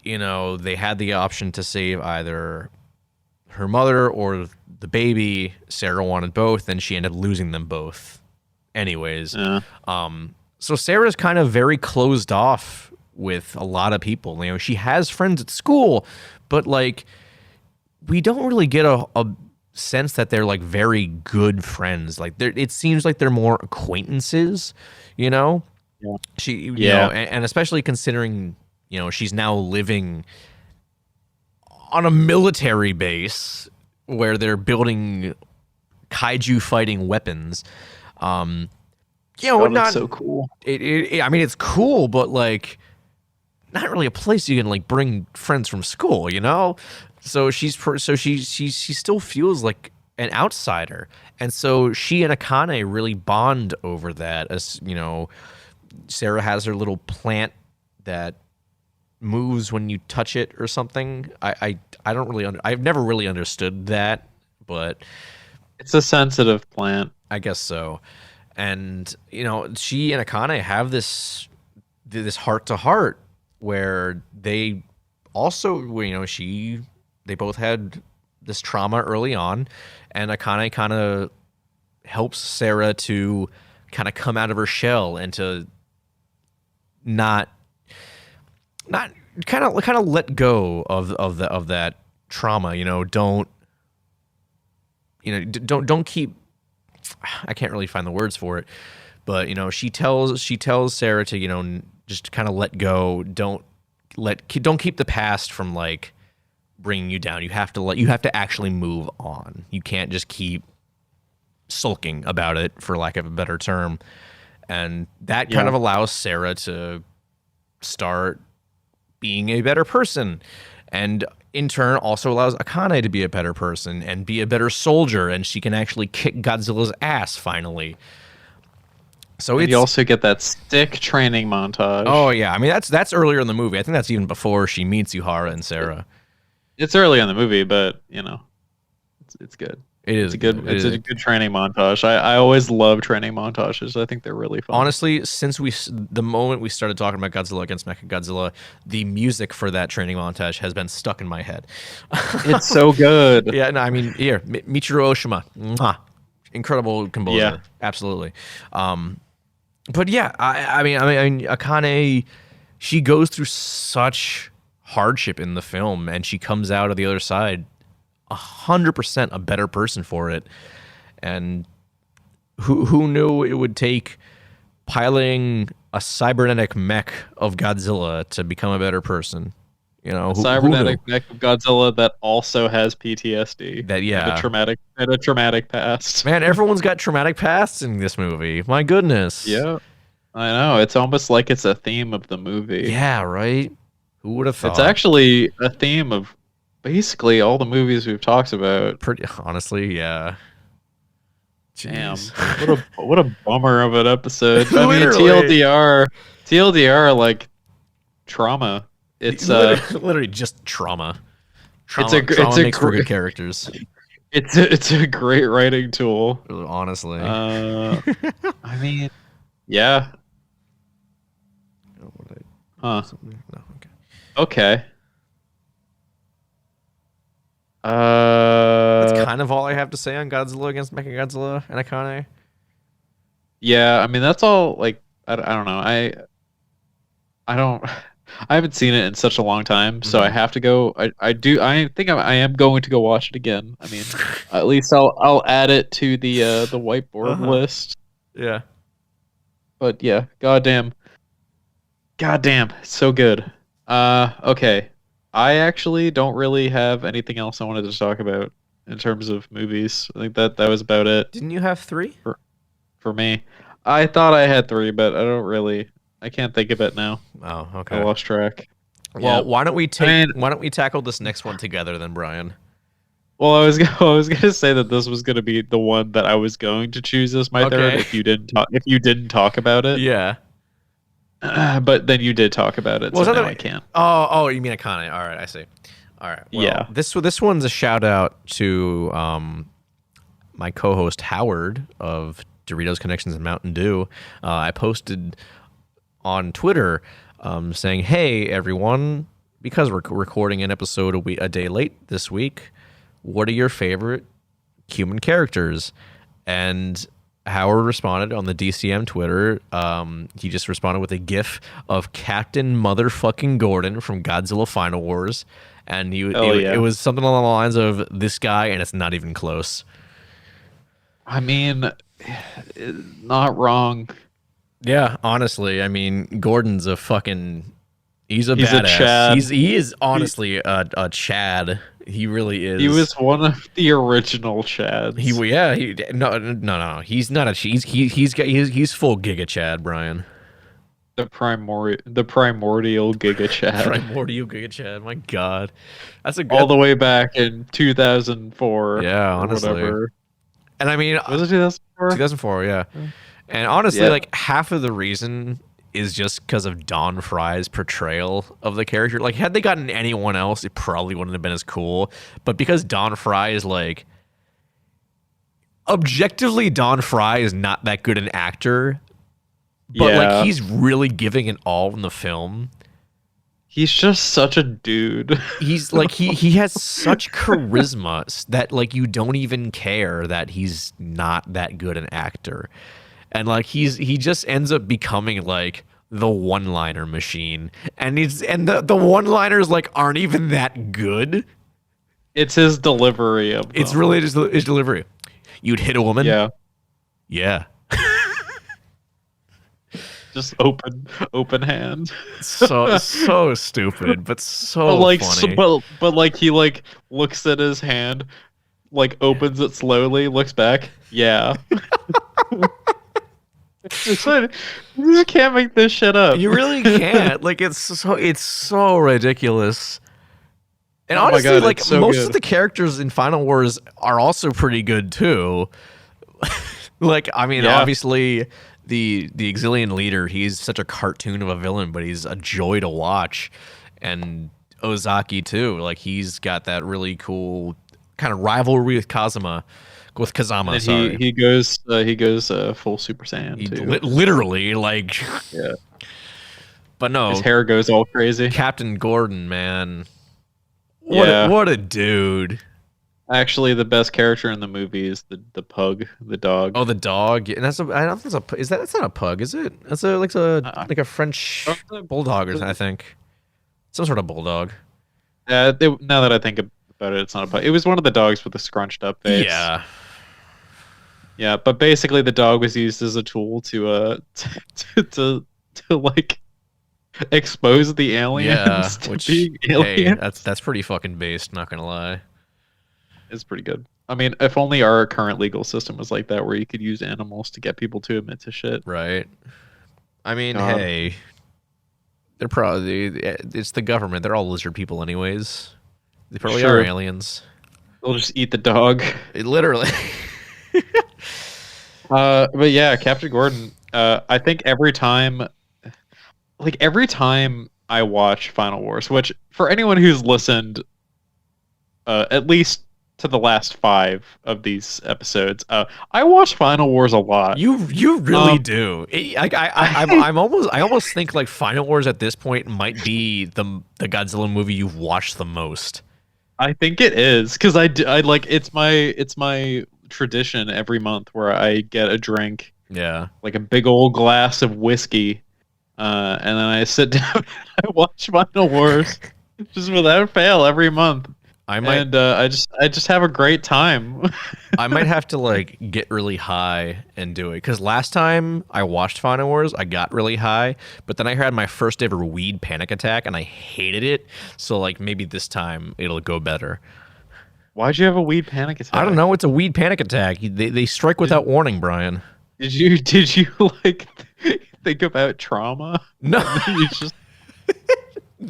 A: they had the option to save either her mother or the baby. Sarah wanted both, and she ended up losing them both. Anyways, so Sarah's kind of very closed off with a lot of people. She has friends at school, but like we don't really get a sense that they're like very good friends. Like it seems like they're more acquaintances.
B: Yeah.
A: And especially considering she's now living on a military base where they're building kaiju fighting weapons.
B: That's so cool.
A: I mean, it's cool, but like, not really a place you can like bring friends from school, So she still feels like an outsider, and so she and Akane really bond over that. As Sarah has her little plant that moves when you touch it or something. I don't really I've never really understood that, but
B: it's a sensitive plant.
A: I guess so. And she and Akane have this this heart to heart where they also, they both had this trauma early on, and Akane kind of helps Sarah to kind of come out of her shell and to not kind of let go of that trauma. Don't keep. I can't really find the words for it, but she tells Sarah to just kind of let go. Don't keep the past from like bringing you down. You have to actually move on. You can't just keep sulking about it, for lack of a better term. And that kind of allows Sarah to start being a better person, and in turn also allows Akane to be a better person and be a better soldier, and she can actually kick Godzilla's ass finally. So
B: you also get that stick training montage.
A: Oh yeah, I mean that's earlier in the movie. I think that's even before she meets Yuhara and Sarah.
B: It's early in the movie, but it's good.
A: It is
B: It's a good training montage. I always love training montages. I think they're really fun.
A: Honestly, since the moment we started talking about Godzilla against Mechagodzilla, the music for that training montage has been stuck in my head.
B: It's so good.
A: Yeah, no, I mean, here, Michiru Oshima, mwah, incredible composer,
B: yeah.
A: Absolutely. But yeah, I mean, Akane, she goes through such hardship in the film, and she comes out of the other side 100% a better person for it. And who knew it would take piloting a cybernetic mech of Godzilla to become a better person?
B: Cybernetic mech of Godzilla that also has PTSD.
A: That
B: and a traumatic past.
A: Man, everyone's got traumatic pasts in this movie. My goodness.
B: Yeah, I know. It's almost like it's a theme of the movie.
A: Yeah, right. Who would have thought?
B: It's actually a theme of basically all the movies we've talked about.
A: Pretty honestly, yeah.
B: Jeez.
A: Damn,
B: what a bummer of an episode. I mean,
A: Literally.
B: TLDR, like trauma. It's
A: literally just trauma. Trauma makes for good characters.
B: It's a great writing tool.
A: Honestly.
B: I mean, yeah. Huh.
A: No,
B: okay.
A: That's kind of all I have to say on Godzilla against Mechagodzilla and Akane.
B: Yeah, I mean that's all. Like I don't know. I haven't seen it in such a long time, so I have to go. I think I am going to go watch it again. I mean, at least I'll add it to the whiteboard list.
A: Yeah.
B: But yeah, goddamn, it's so good. Okay. I actually don't really have anything else I wanted to talk about in terms of movies. I think that was about it.
A: Didn't you have 3?
B: For me. I thought I had 3, but I can't think of it now.
A: Oh, okay.
B: I lost track.
A: Well,
B: Yeah.
A: why don't we tackle this next one together then, Brian?
B: Well, I was gonna say that this was gonna be the one that I was going to choose as my third if you didn't talk about it.
A: Yeah.
B: But then you did talk about it, so now I can't.
A: Oh, you mean Akane? All right, I see. All right. Well,
B: yeah.
A: This one's a shout out to my co-host Howard of Doritos Connections and Mountain Dew. I posted on Twitter saying, "Hey everyone, because we're recording an episode a day late this week, what are your favorite human characters?" And Howard responded on the DCM Twitter. He just responded with a GIF of Captain Motherfucking Gordon from Godzilla Final Wars, and it was something along the lines of "this guy," and it's not even close.
B: I mean, not wrong.
A: Yeah, honestly, I mean, Gordon's a fucking. He's a badass.
B: Chad.
A: He is honestly a Chad. He really is.
B: He was one of the original Chads.
A: No. He's not a. He's full Giga Chad, Brian.
B: The primordial Giga Chad.
A: Primordial Giga Chad. My God, that's
B: all the way back in 2004.
A: Yeah, honestly.
B: Whatever.
A: And I mean,
B: was it 2004?
A: 2004, yeah. And honestly, like half of the reason is just because of Don Fry's portrayal of the character. Like, had they gotten anyone else, it probably wouldn't have been as cool. But because Don Fry is like, objectively, Don Fry is not that good an actor. but like
B: Yeah.
A: he's really giving it all in the film.
B: He's just such a dude.
A: He's like he has such charisma that like you don't even care that he's not that good an actor. And like he just ends up becoming like the one-liner machine. And the one-liners like aren't even that good.
B: It's his delivery of them.
A: It's really just his delivery. You'd hit a woman?
B: Yeah.
A: Yeah.
B: Just open hand.
A: So stupid, but so
B: But like,
A: funny.
B: but like he like looks at his hand, like opens it slowly, looks back. Yeah. It's like, you just can't make this shit up.
A: You really can't. Like it's so ridiculous. And
B: Oh my
A: honestly,
B: God,
A: like
B: it's so
A: most
B: good.
A: of the characters in Final Wars are also pretty good too. Like I mean,
B: Yeah.
A: obviously the Exilian leader, he's such a cartoon of a villain, but he's a joy to watch. And Ozaki too. Like he's got that really cool kind of rivalry with Kazama. With Kazama,
B: And
A: sorry.
B: he goes full Super Saiyan
A: He
B: too.
A: literally like
B: Yeah.
A: But no,
B: His hair goes all crazy.
A: Captain Gordon, man.
B: Yeah.
A: What a dude.
B: Actually, the best character in the movie is the pug, the dog.
A: Oh, the dog. And that's I don't think that's not a pug, is it? That's like a French bulldog or something, I think. Some sort of bulldog.
B: Now that I think about it, it's not a pug. It was one of the dogs with the scrunched up face.
A: Yeah.
B: Yeah, but basically the dog was used as a tool to to like expose the aliens
A: Yeah,
B: to
A: which
B: being
A: hey,
B: aliens.
A: that's pretty fucking based, not gonna lie.
B: It's pretty good. I mean, if only our current legal system was like that, where you could use animals to get people to admit to shit.
A: Right. I mean,
B: God.
A: hey. They're probably it's the government. They're all lizard people anyways. They probably
B: Sure.
A: are aliens.
B: They'll just eat the dog.
A: Literally.
B: But yeah, Captain Gordon. I think every time I watch Final Wars, which for anyone who's listened, at least to the last 5 of these episodes, I watch Final Wars a lot.
A: You really do. I almost think like Final Wars at this point might be the Godzilla movie you've watched the most.
B: I think it is because I like it's my tradition every month where I get a drink,
A: Yeah.
B: like a big old glass of whiskey, and then I sit down and I watch Final Wars just without fail every month. And I just have a great time.
A: I might have to like get really high and do it because last time I watched Final Wars, I got really high, but then I had my first ever weed panic attack and I hated it. So like maybe this time it'll go better.
B: Why'd you have a weed panic attack?
A: I don't know. It's a weed panic attack. They strike without warning, Brian.
B: Did you like think about trauma?
A: No.
B: You just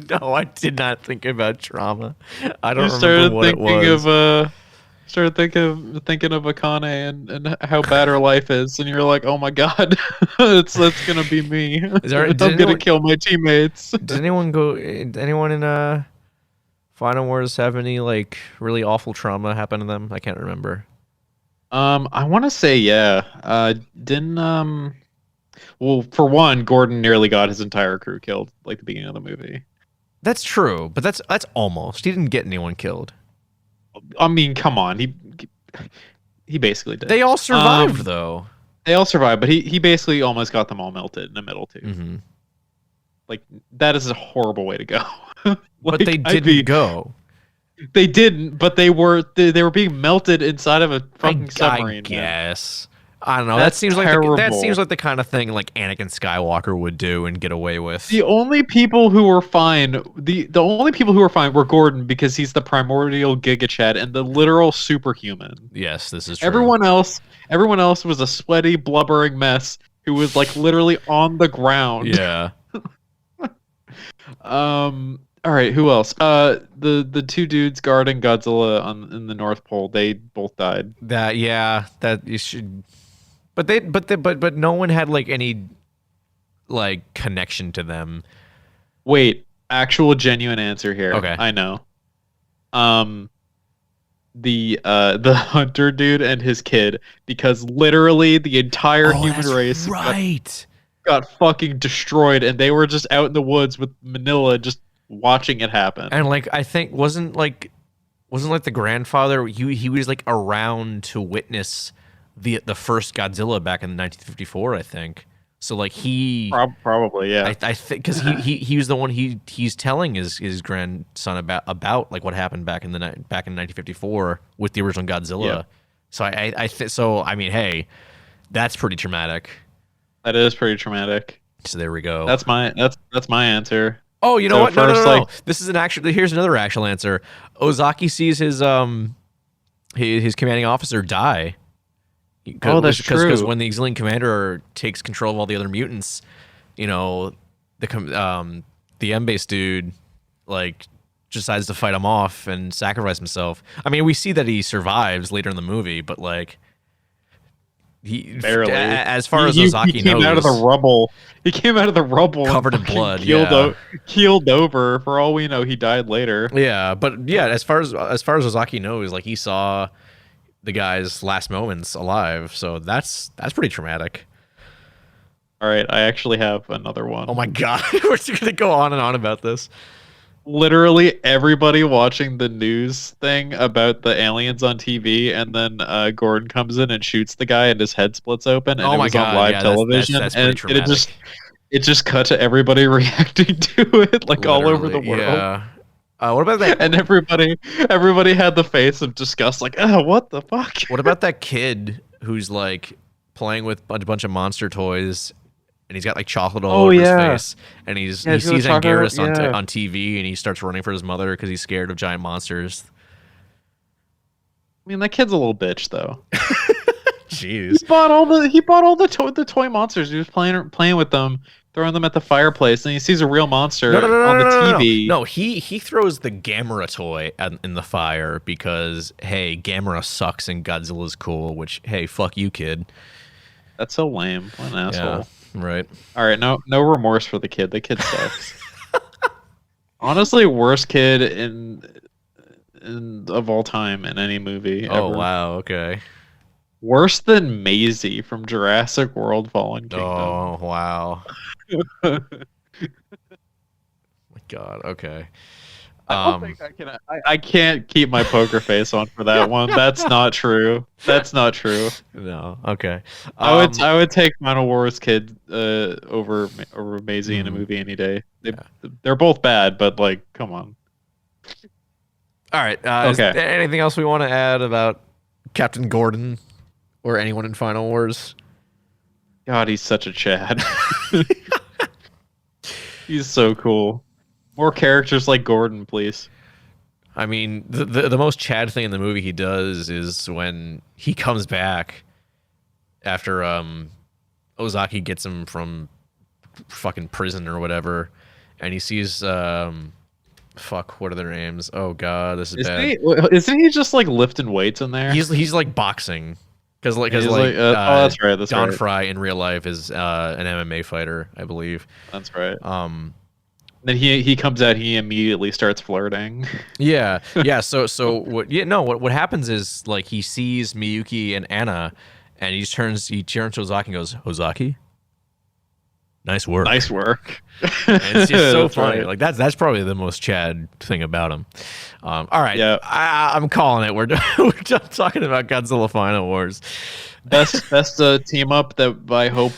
A: No, I did not think about trauma. I don't
B: you
A: remember what it was.
B: Started thinking of Akane and how bad her life is, and you're like, oh my god, that's gonna be me. I'm gonna kill my teammates.
A: Did anyone in Final Wars have any like really awful trauma happen to them? I can't remember.
B: I want to say yeah. Didn't well, for one, Gordon nearly got his entire crew killed, like the beginning of the movie.
A: That's true, but that's almost. He didn't get anyone killed.
B: I mean, come on, he basically did.
A: They all survived though.
B: They all survived, but he basically almost got them all melted in the middle too.
A: Mm-hmm.
B: Like that is a horrible way to go.
A: But they didn't go.
B: They didn't, but they were being melted inside of a fucking submarine.
A: I guess. I don't know.
B: That's
A: that seems
B: terrible.
A: like the kind of thing like Anakin Skywalker would do and get away with.
B: The only people who were fine, the only people who were fine were Gordon because he's the primordial Giga Chad and the literal superhuman.
A: Yes, this is true.
B: Everyone else was a sweaty, blubbering mess who was like literally on the ground.
A: Yeah.
B: All right, who else? The 2 dudes guarding Godzilla in the North Pole, they both died.
A: That you should. But no one had like any like connection to them.
B: Wait, actual genuine answer here.
A: Okay.
B: I know. The hunter dude and his kid, because literally the entire human race
A: right.
B: got fucking destroyed, and they were just out in the woods with Manila just watching it happen.
A: And like I think wasn't like the grandfather, he was like around to witness the first Godzilla back in 1954, I think. So like
B: Probably, yeah.
A: I think because he was the one he's telling his grandson about like what happened back in 1954 with the original Godzilla.
B: Yeah.
A: So I mean, hey, that's pretty traumatic.
B: That is pretty traumatic.
A: So there we go.
B: That's my answer.
A: Oh, you know
B: So
A: what? No, no,
B: first,
A: no,
B: like,
A: no. This is an actual. Here's another actual answer. Ozaki sees his commanding officer die.
B: Oh, that's true.
A: Because when the Exilian commander takes control of all the other mutants, you know, the M-base dude like decides to fight him off and sacrifice himself. I mean, we see that he survives later in the movie, but like he
B: barely.
A: As far as Ozaki
B: he came
A: knows,
B: out of the rubble. He came out of the rubble
A: covered in
B: and fucking
A: blood. Yeah.
B: keeled over. For all we know, he died later.
A: Yeah, but yeah, as far as Ozaki knows, like he saw the guy's last moments alive, so that's pretty traumatic.
B: All right, I actually have another one.
A: Oh my god, we're just gonna go on and on about this.
B: Literally everybody watching the news thing about the aliens on TV, and then Gordon comes in and shoots the guy, and his head splits open, and
A: Oh
B: it
A: my
B: was
A: god,
B: on live
A: yeah,
B: television,
A: that's pretty
B: and
A: traumatic.
B: it just cut to everybody reacting to it, like all over the
A: Literally,
B: world.
A: yeah. What about that?
B: And everybody had the face of disgust, like, oh, what the fuck?
A: What about that kid who's like playing with a bunch of monster toys, and he's got like chocolate all over his face, and he sees Anguirus on TV, and he starts running for his mother because he's scared of giant monsters.
B: I mean, that kid's a little bitch, though.
A: Jeez.
B: He bought all the toy monsters. He was playing with them, throwing them at the fireplace, and he sees a real monster on the TV.
A: No, he throws the Gamera toy in the fire because hey, Gamera sucks and Godzilla's cool. Which hey, fuck you, kid.
B: That's so lame. What an asshole.
A: Yeah, right.
B: All right, no remorse for the kid. The kid sucks. Honestly, worst kid in of all time in any movie.
A: Oh
B: ever.
A: wow, okay.
B: Worse than Maisie from Jurassic World: Fallen Kingdom.
A: Oh wow. My God. Okay.
B: I don't think I can. I can't keep my poker face on for that one. That's not true. That's not true.
A: No. Okay.
B: I would take Final Wars Kid over Maisie in a movie any day. They're both bad, but like, come on.
A: All right.
B: Okay.
A: Is there anything else we want to add about Captain Gordon or anyone in Final Wars?
B: God, he's such a Chad. He's so cool. More characters like Gordon, please.
A: I mean, the most Chad thing in the movie he does is when he comes back after Ozaki gets him from fucking prison or whatever, and he sees fuck, what are their names? Oh god, this is bad.
B: Isn't he just like lifting weights in there?
A: He's like boxing. Because oh,
B: that's right.
A: Don Fry in real life is an MMA fighter, I believe.
B: That's right. Then he comes out. He immediately starts flirting.
A: Yeah. So what? Yeah, no. What happens is like he sees Miyuki and Anna, and he turns to Ozaki and goes, "Ozaki, nice work.
B: Nice work."
A: And it's just so funny.
B: Right.
A: Like that's probably the most Chad thing about him. All right.
B: Yeah.
A: I'm calling it. We're done talking about Godzilla Final Wars.
B: Best team up that I hope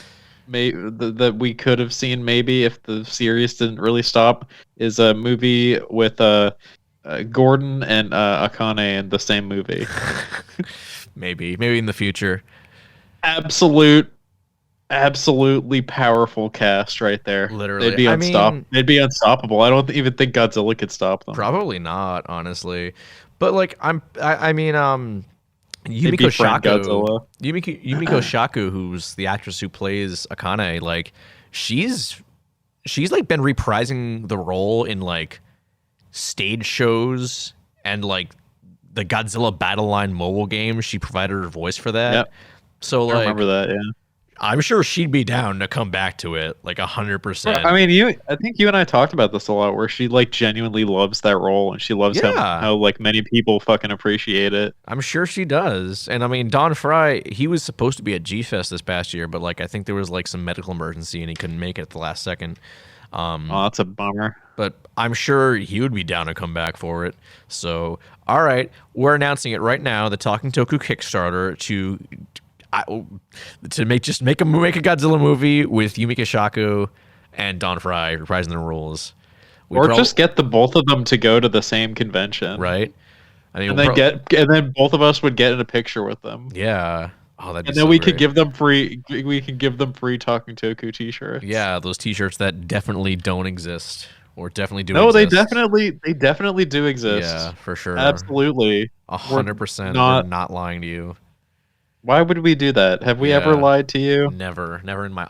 B: that we could have seen maybe if the series didn't really stop is a movie with Gordon and Akane in the same movie.
A: maybe in the future.
B: Absolutely powerful cast right there.
A: Literally,
B: they'd be unstoppable. I don't even think Godzilla could stop them.
A: Probably not, honestly. But like, I mean,
B: Yumiko
A: Shaku, who's the actress who plays Akane, like she's like been reprising the role in like stage shows and like the Godzilla Battle Line mobile game. She provided her voice for that.
B: Yep.
A: So like,
B: I remember that. Yeah.
A: I'm sure she'd be down to come back to it, like
B: Well,
A: 100%.
B: I mean, I think you and I talked about this a lot, where she like genuinely loves that role, and she loves
A: Yeah,
B: how like many people fucking appreciate it.
A: I'm sure she does. And I mean, Don Fry, he was supposed to be at G Fest this past year, but like I think there was like some medical emergency and he couldn't make it at the last second.
B: Oh, that's a bummer.
A: But I'm sure he would be down to come back for it. So, all right, we're announcing it right now. The Talking Toku Kickstarter to make a Godzilla movie with Yumi Kishaku and Don Fry reprising the roles.
B: Or just get the both of them to go to the same convention,
A: right. I mean,
B: and then both of us would get in a picture with them.
A: yeah. Oh, that'd be
B: And then
A: so
B: we
A: great.
B: could give them free. We can give them free Talking Toku T-shirts.
A: Yeah, those T-shirts that definitely don't exist, or definitely do.
B: No,
A: exist.
B: they definitely do exist.
A: Yeah, for sure.
B: Absolutely.
A: 100%.
B: not-
A: We're not lying to you.
B: Why would we do that? Have we ever
A: Yeah.
B: lied to you?
A: Never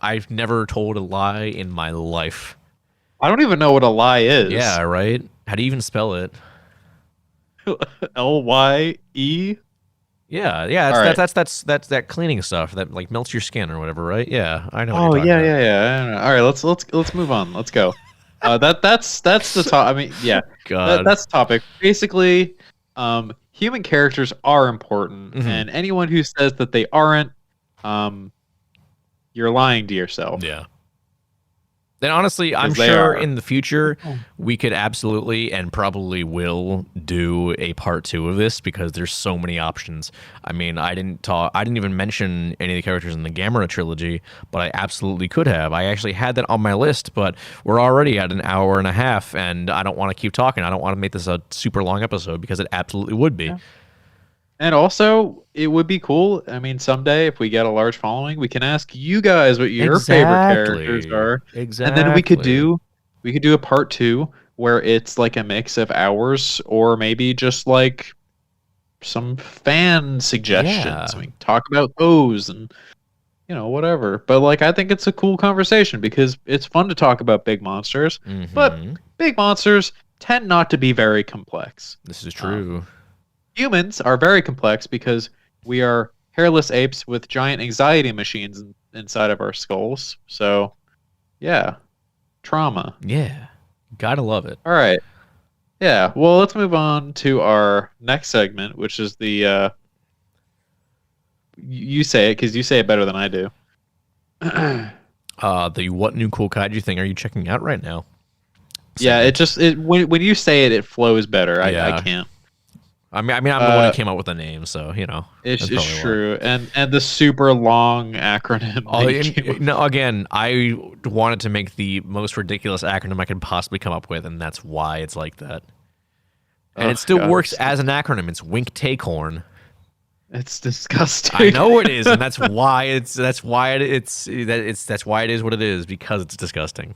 A: I've never told a lie in my life.
B: I don't even know what a lie is.
A: Yeah, right? How do you even spell it?
B: LYE.
A: Yeah, yeah,
B: All right.
A: that's that cleaning stuff that like melts your skin or whatever, right? Yeah, I know what
B: Oh
A: you're talking
B: yeah,
A: about.
B: yeah. I don't know. All right, let's move on. Let's go. That's the top. I mean, yeah,
A: God.
B: that's the topic. Basically, human characters are important,
A: Mhm.
B: and anyone who says that they aren't, you're lying to yourself.
A: Yeah. Then honestly, I'm
B: 'Cause they
A: sure
B: are.
A: in the future we could absolutely and probably will do a part 2 of this because there's so many options. I mean, I didn't even mention any of the characters in the Gamera trilogy, but I absolutely could have. I actually had that on my list, but we're already at an hour and a half and I don't want to keep talking. I don't want to make this a super long episode because it absolutely would be.
B: Yeah. And also, it would be cool. I mean, someday if we get a large following, we can ask you guys what your favorite characters are.
A: Exactly.
B: And then we could do a part 2 where it's like a mix of ours or maybe just like some fan suggestions.
A: Yeah.
B: We can talk about those and whatever. But like I think it's a cool conversation because it's fun to talk about big monsters, but
A: Mhm.
B: big monsters tend not to be very complex.
A: This is true.
B: Humans are very complex because we are hairless apes with giant anxiety machines inside of our skulls. So, yeah, trauma.
A: Yeah. Gotta love it.
B: All right. Yeah, well, let's move on to our next segment, which is the you say it because you say it better than I do.
A: The what new cool kaiju thing are you checking out right now?
B: Yeah, when you say it, it flows better.
A: Yeah.
B: I can't.
A: I mean, I'm the one who came up with the name, so
B: It's
A: that's probably why.
B: true, and the super long acronym.
A: Oh,
B: that you came up
A: no, again, I wanted to make the most ridiculous acronym I could possibly come up with, and that's why it's like that. And
B: Oh,
A: it still
B: God,
A: works as an acronym. It's Wink Takecorn.
B: It's disgusting.
A: I know it is, and that's why it is what it is because it's disgusting.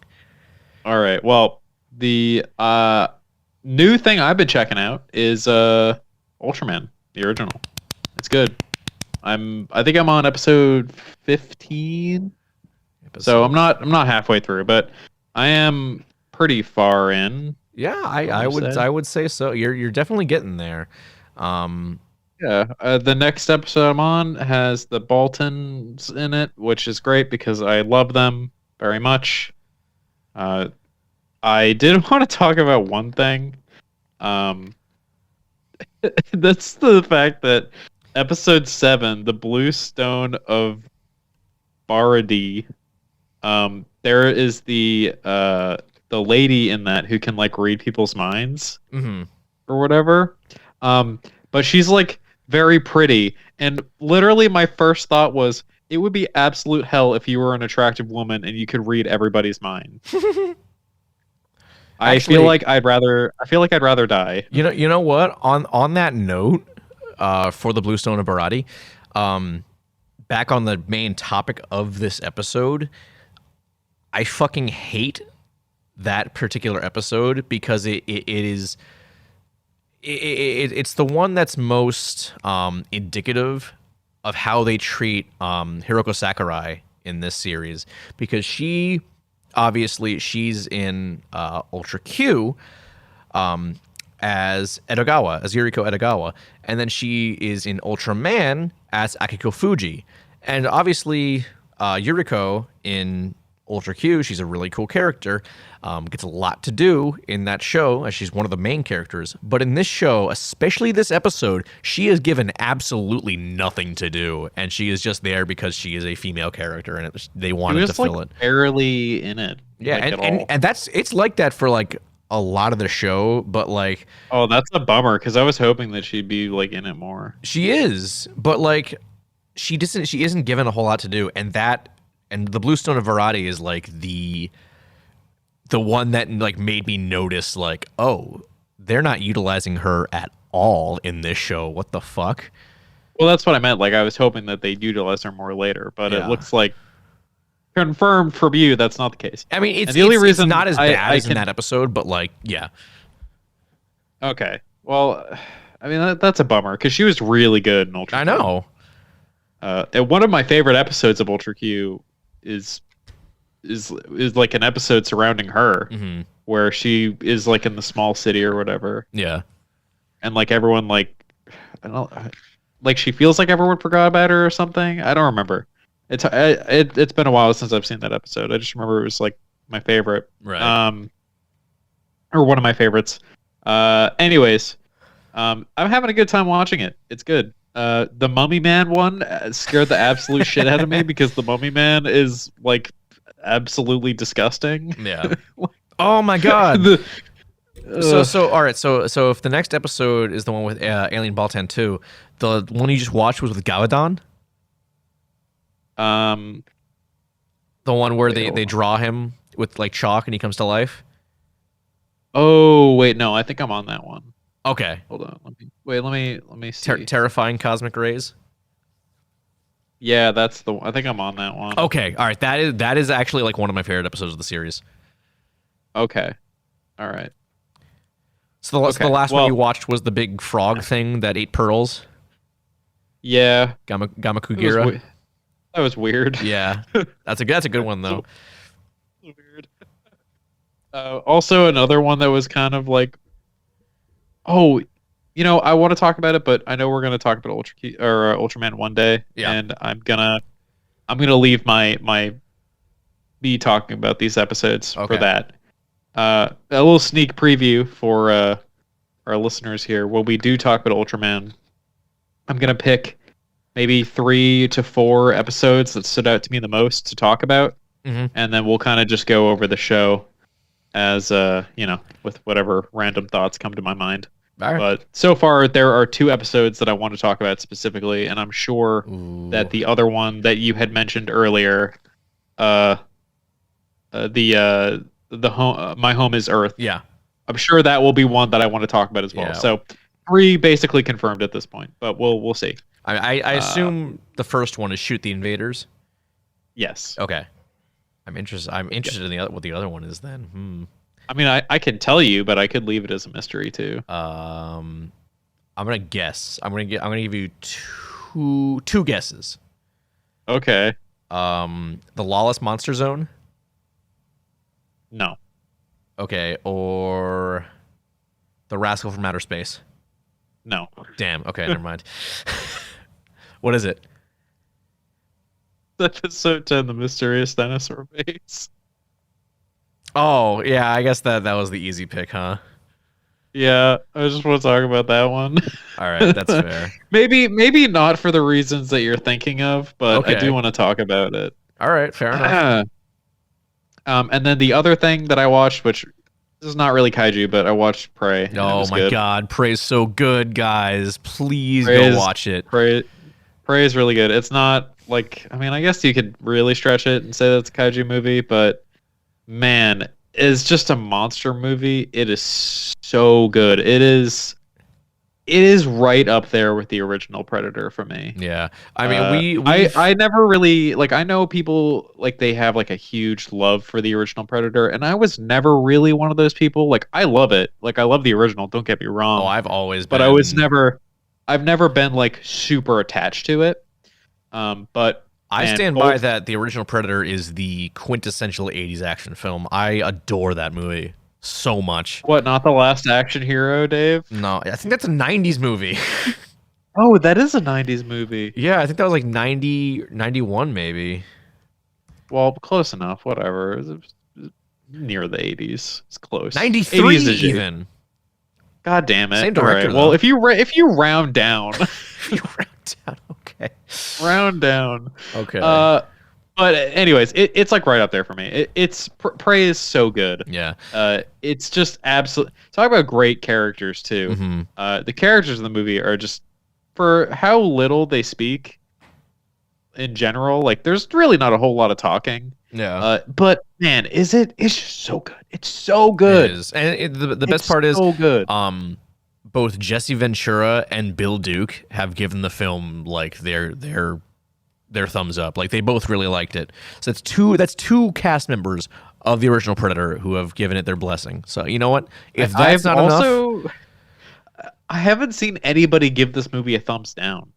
B: All right. Well, the new thing I've been checking out is Ultraman, the original. It's good. I think I'm on episode 15. So I'm not halfway through, but I am pretty far in.
A: Yeah, I would say so. You're definitely getting there.
B: Yeah, the next episode I'm on has the Baltons in it, which is great because I love them very much. I did want to talk about one thing. That's the fact that episode 7, the Blue Stone of Baradi, there is the lady in that who can like read people's minds or whatever. But she's like very pretty, and literally my first thought was it would be absolute hell if you were an attractive woman and you could read everybody's mind. I feel like I'd rather die.
A: You know what? On that note, for the Bluestone of Barati, back on the main topic of this episode, I fucking hate that particular episode because it's the one that's most indicative of how they treat Hiroko Sakurai in this series, because she's in Ultra Q as Yuriko Edogawa, and then she is in Ultraman as Akiko Fuji. And obviously Yuriko in Ultra Q, she's a really cool character. Gets a lot to do in that show as she's one of the main characters. But in this show, especially this episode, she is given absolutely nothing to do, and she is just there because she is a female character, and they wanted to fill it.
B: Barely in it.
A: Yeah,
B: like,
A: and it's like that for like a lot of the show, but like,
B: oh, that's a bummer because I was hoping that she'd be like in it more.
A: she is, but like, she isn't given a whole lot to do, and the Bluestone of Virati is like the one that like made me notice like, oh, they're not utilizing her at all in this show. What the fuck?
B: Well, that's what I meant. Like, I was hoping that they'd utilize her more later, but it looks like confirmed from you that's not the case.
A: I mean, it's
B: the only reason
A: it's not as bad as
B: in
A: in that episode, but like, yeah.
B: Okay. Well, I mean that's a bummer because she was really good in Ultra
A: I
B: Q.
A: know.
B: And one of my favorite episodes of Ultra Q is like an episode surrounding her, where she is like in the small city or whatever.
A: Yeah.
B: And like everyone I don't like she feels like everyone forgot about her or something. I don't remember. It's been a while since I've seen that episode. I just remember it was like my favorite.
A: Right.
B: Or one of my favorites. Anyways, I'm having a good time watching it. It's good. The Mummy Man one scared the absolute shit out of me because the Mummy Man is like absolutely disgusting.
A: Yeah. Oh my god. So all right. So if the next episode is the one with Alien Baltan 2, the one you just watched was with Galadon. The one where they draw him with like chalk and he comes to life.
B: Oh wait, no, I think I'm on that one.
A: Okay.
B: Hold on. Let me see.
A: Terrifying cosmic rays.
B: Yeah, that's the. I think I'm on that one.
A: Okay. All right. That is actually like one of my favorite episodes of the series.
B: Okay. All right.
A: So the last one you watched was the big frog thing that ate pearls.
B: Yeah.
A: Gamakugira.
B: That was weird.
A: Yeah. That's a good one though.
B: Weird. Also, another one that was kind of like, oh, I want to talk about it, but I know we're going to talk about Ultraman one day, and I'm gonna leave my me talking about these episodes for that. A little sneak preview for our listeners here. When we do talk about Ultraman, I'm gonna pick maybe 3 to 4 episodes that stood out to me the most to talk about, and then we'll kind of just go over the show as with whatever random thoughts come to my mind. Right. But so far, there are 2 episodes that I want to talk about specifically, and I'm sure that the other one that you had mentioned earlier, My Home is Earth.
A: Yeah,
B: I'm sure that will be one that I want to talk about as well. Yeah. So 3 basically confirmed at this point, but we'll see.
A: I assume the first one is Shoot the Invaders.
B: Yes.
A: Okay. I'm interested in what the other one is then.
B: I mean, I can tell you, but I could leave it as a mystery too.
A: I'm gonna guess. I'm gonna give you two guesses.
B: Okay.
A: The Lawless Monster Zone.
B: No.
A: Okay, or the Rascal from Outer Space.
B: No.
A: Damn. Okay, never mind. What is it?
B: Episode 10, The Mysterious Dinosaur Base.
A: Oh, yeah, I guess that was the easy pick, huh?
B: Yeah, I just want to talk about that one.
A: All right, that's fair.
B: Maybe not for the reasons that you're thinking of, but I do want to talk about it.
A: All right, fair enough.
B: And then the other thing that I watched, which this is not really kaiju, but I watched Prey.
A: Oh my god, Prey's so good, guys. Please go watch it.
B: Prey is really good. It's not like, I mean, I guess you could really stretch it and say that's a kaiju movie, but man, it's just a monster movie. It is so good. It is right up there with the original Predator for me.
A: Yeah. I mean,
B: I never really, like, I know people, like, they have, like, a huge love for the original Predator, and I was never really one of those people. Like, I love it. Like, I love the original, don't get me wrong.
A: Oh, I've always been.
B: But I've never been, like, super attached to it. But
A: I stand by that the original Predator is the quintessential 80s action film. I adore that movie so much.
B: What, not The Last Action Hero, Dave?
A: No, I think that's a 90s movie.
B: Oh, that is a 90s movie.
A: Yeah, I think that was like 90, 91 maybe.
B: Well, close enough. Whatever. It's near the 80s. It's close.
A: 93
B: 80s is
A: even.
B: God damn it.
A: Same
B: All
A: director
B: right. Well,
A: though.
B: if you round down,
A: You round down. Okay.
B: round down.
A: Okay.
B: But anyways, it's like right up there for me. It's Prey is so good.
A: Yeah.
B: It's just absolute. Talk about great characters too.
A: Hmm.
B: The characters in the movie are just for how little they speak in general. Like, there's really not a whole lot of talking.
A: Yeah.
B: But man, it's just so good. It's so
A: It
B: good.
A: is. And the best
B: It's
A: part is
B: so good.
A: both Jesse Ventura and Bill Duke have given the film like their thumbs up. Like they both really liked it. So that's two cast members of the original Predator who have given it their blessing. So you know what? If that's not enough,
B: I haven't seen anybody give this movie a thumbs down.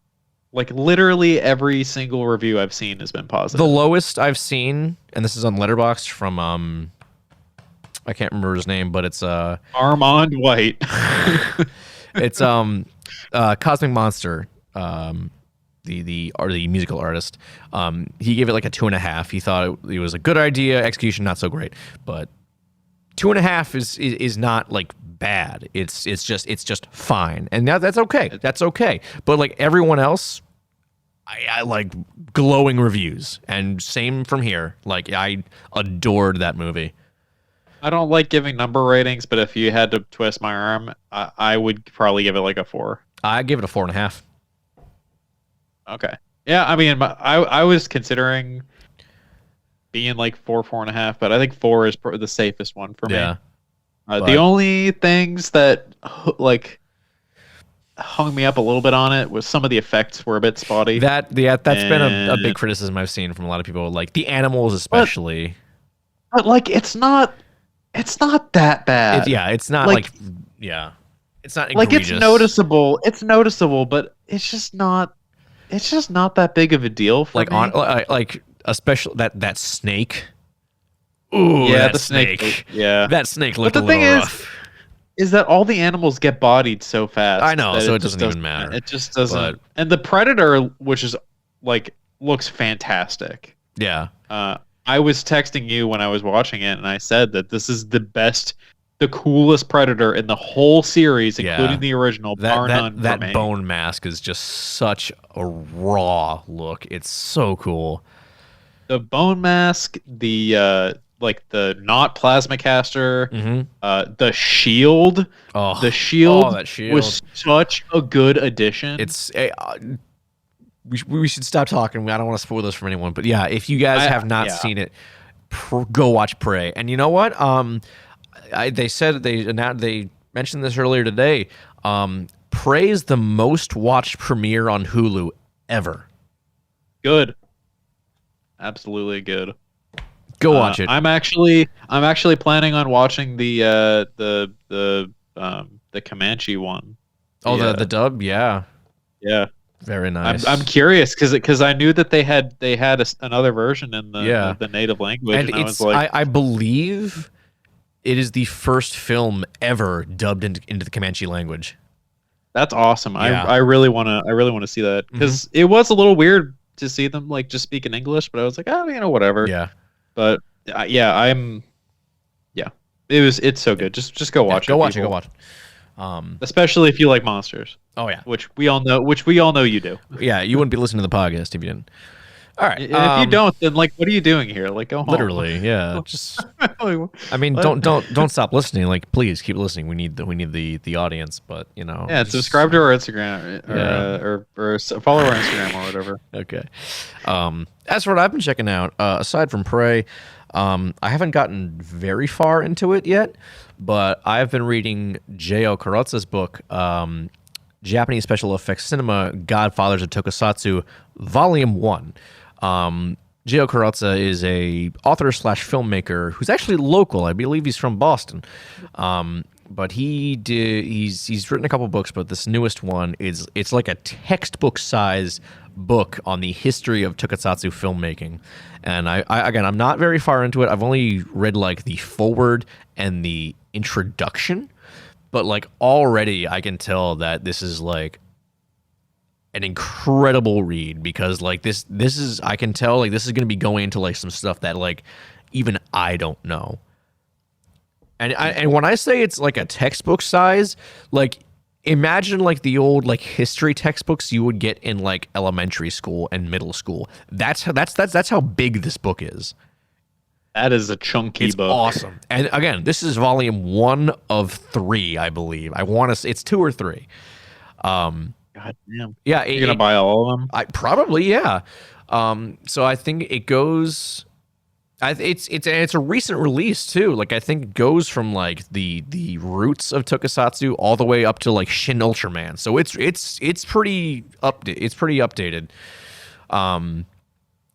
B: Like literally every single review I've seen has been positive.
A: the lowest I've seen, and this is on Letterboxd from I can't remember his name, but it's
B: Armand White.
A: it's Cosmic Monster, the musical artist. He gave it like a 2.5. He thought it was a good idea, execution not so great, but 2.5 is not like bad. It's just fine, and now that's okay. That's okay. But like everyone else, I like glowing reviews, and same from here. Like I adored that movie.
B: I don't like giving number ratings, but if you had to twist my arm, I would probably give it like a 4.
A: I give it a 4.5.
B: Okay. Yeah, I mean, I was considering being like 4.5, but I think 4 is the safest one for me.
A: Yeah.
B: The only things that like hung me up a little bit on it was some of the effects were a bit spotty.
A: That's been a big criticism I've seen from a lot of people, like the animals especially.
B: But like it's not that bad.
A: It's not
B: Like-
A: it's not
B: Like
A: egregious.
B: it's noticeable, but it's just not that big of a deal for
A: like
B: me.
A: like especially that snake. Ooh,
B: Yeah,
A: that
B: the snake.
A: That snake looked
B: the
A: a
B: thing
A: little
B: is-
A: rough.
B: Is that all the animals get bodied so fast?
A: I know,
B: that
A: so it
B: just
A: doesn't even matter.
B: It just doesn't.
A: But-
B: And the Predator, which is like looks fantastic.
A: Yeah.
B: I was texting you when I was watching it, and I said that this is the coolest Predator in the whole series,
A: Yeah.
B: including the original, bar none. for
A: That
B: me.
A: bone mask is just such a raw look. It's so cool.
B: The bone mask, the like the not plasma caster,
A: Mm-hmm.
B: the shield.
A: Oh,
B: The shield,
A: that shield.
B: was such a good addition.
A: It's we should stop talking. I don't want to spoil this from anyone, but yeah, if you guys have not seen it, go watch Prey. And you know what? They said they mentioned this earlier today. Prey is the most watched premiere on Hulu ever.
B: good. Absolutely good.
A: Go watch it.
B: I'm actually planning on watching the Comanche one.
A: The dub, yeah, very nice.
B: I'm curious because I knew that they had another version in the native language,
A: and
B: and I was like,
A: I believe it is the first film ever dubbed into the Comanche language.
B: that's awesome.
A: Yeah.
B: I really want to see that because it was a little weird to see them like just speak in English, but I was like, oh, whatever.
A: Yeah,
B: But it's so good. Just go watch it.
A: Go watch it.
B: people.
A: Go watch it.
B: Especially if you like monsters,
A: Oh yeah,
B: which we all know you do.
A: yeah. You wouldn't be listening to the podcast if you didn't. All right.
B: And if you don't, then like, what are you doing here? Like, go home.
A: Literally, yeah. Just,
B: Like,
A: I mean,
B: What?
A: don't stop listening. Like, please keep listening. We need the audience, but you know.
B: yeah,
A: just-
B: subscribe to our Instagram or follow our Instagram or whatever.
A: Okay. As for what I've been checking out, aside from Prey, I haven't gotten very far into it yet, but I've been reading J.O. Karatza's book, Japanese Special Effects Cinema: Godfathers of Tokusatsu, Volume 1. J.O. Karatza is a author / filmmaker who's actually local. I believe he's from Boston. But he's written a couple books, but this newest one it's like a textbook size book on the history of tokusatsu filmmaking. And I'm not very far into it. I've only read like the forward and the introduction, but like already I can tell that this is like an incredible read because like this is I can tell like this is going to be going into like some stuff that like even I don't know. And when I say it's like a textbook size, like imagine like the old like history textbooks you would get in like elementary school and middle school. That's how big this book is.
B: That is a chunky
A: It's
B: book.
A: awesome. And again, this is volume 1 of 3, I believe. I want to. It's 2 or 3.
B: God damn.
A: Yeah,
B: You're gonna buy all of them?
A: I probably yeah. So I think it goes. It's a recent release too. Like I think it goes from like the roots of tokusatsu all the way up to like Shin Ultraman. So it's pretty updated.